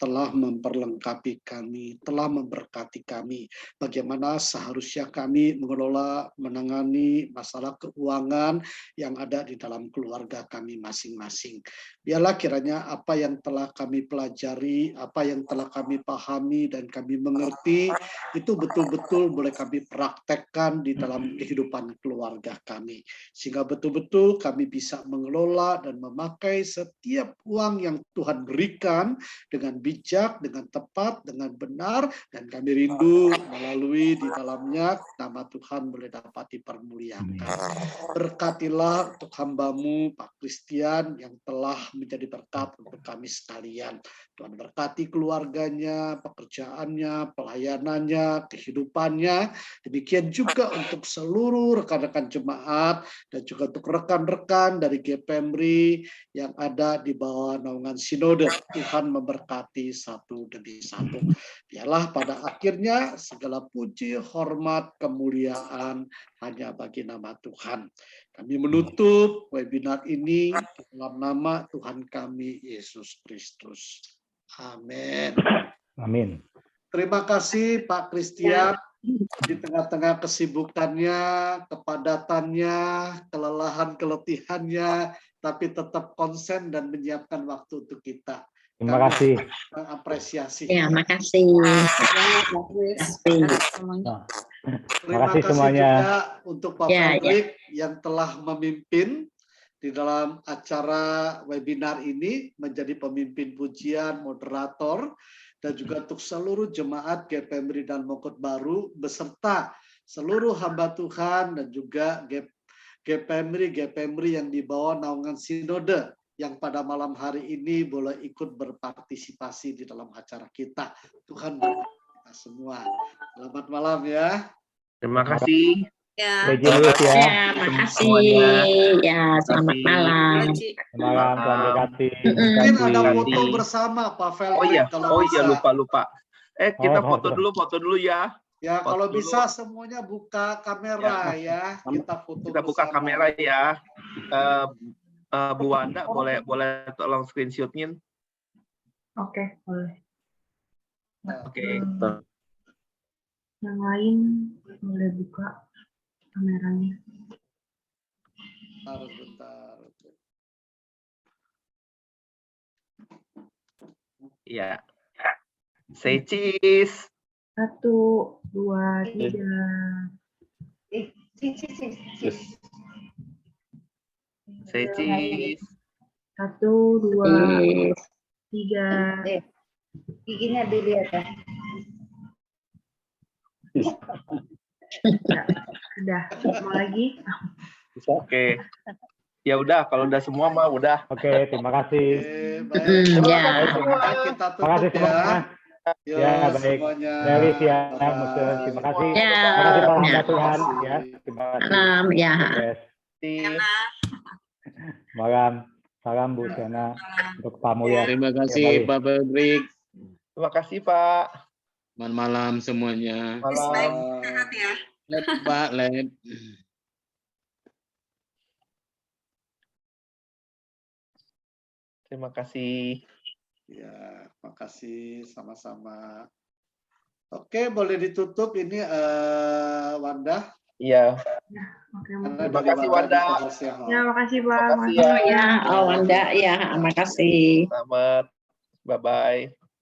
telah memperlengkapi kami, telah memberkati kami. Bagaimana seharusnya kami mengelola, menangani masalah keuangan yang ada di dalam keluarga kami masing-masing. Biarlah kiranya apa yang telah kami pelajari, apa yang telah kami pahami dan kami mengerti, itu betul-betul boleh kami praktekkan di dalam kehidupan keluarga kami. Sehingga betul-betul kami bisa mengelola dan memakai setiap uang yang Tuhan berikan dengan bijak, dengan tepat, dengan benar, dan kami rindu melalui di dalamnya nama Tuhan boleh dapat dipermuliakan. Berkatilah untuk hamba-Mu Pak Christian yang telah menjadi berkat untuk kami sekalian. Tuhan berkati keluarganya, pekerjaannya, pelayanannya, kehidupannya. Demikian juga untuk seluruh rekan-rekan jemaat dan juga untuk rekan-rekan dari GPMRI yang ada di bawah naungan sinode. Tuhan memberkati satu demi satu. Biarlah pada akhirnya segala puji, hormat, kemuliaan hanya bagi nama Tuhan. Kami menutup webinar ini dalam nama Tuhan kami Yesus Kristus. Amin. Amin. Terima kasih Pak Christian di tengah-tengah kesibukannya, kepadatannya, kelelahan, keletihannya, tapi tetap konsen dan menyiapkan waktu untuk kita. Terima kasih. Apresiasi. Ya, makasih. Terima kasih semuanya juga untuk Pak Fredrik yang telah memimpin di dalam acara webinar ini, menjadi pemimpin pujian, moderator, dan juga untuk seluruh jemaat GPMRI dan Mokot Baru beserta seluruh hamba Tuhan dan juga GPMRI yang dibawa naungan sinode yang pada malam hari ini boleh ikut berpartisipasi di dalam acara kita. Tuhan berkati kita semua. Selamat malam ya. Terima kasih. Ya. Ya, makasih. Ya, selamat malam. Malam, Tuhan berkati. Mungkin ada foto bersama Pak Fredrik. Oh iya, lupa. Kita foto dulu ya. Ya, kalau bisa semuanya buka kamera ya. Kita foto Kita buka kamera ya. Bu Wanda boleh tolong screenshot-nya. Oke, boleh. Oke. Yang lain boleh buka kameranya. Bentar. Ya. Say cheese. 1, 2, 3. Say cheese. 1, 2, 3. Giginya dilihat ya. Sudah. Mau lagi? Oke. Ya udah, kalau udah semua mah udah. Oke, terima kasih. Terima Ya. kasih semua. Kita Terima kasih tutup ya. semuanya. Yo, Ya, baik. semuanya. Dari siang, terima kasih. Ya. Terima kasih Pak hamba Ya. Tuhan. Ya, terima kasih. Malam, ya. Yes. Malam. Salam Bu Tiana untuk Pak Mulya. Terima kasih Pak Fredrik. Terima kasih Pak. Selamat malam semuanya. Malam. Sehat ya. Lep Pak, lep. Terima kasih. Ya, makasih sama-sama. Oke, boleh ditutup ini Wanda. Iya. Oke, Terima kasih Wanda. ya, makasih Pak. Terima kasih ya. Ya, Wanda, ya, makasih. Selamat. Bye-bye.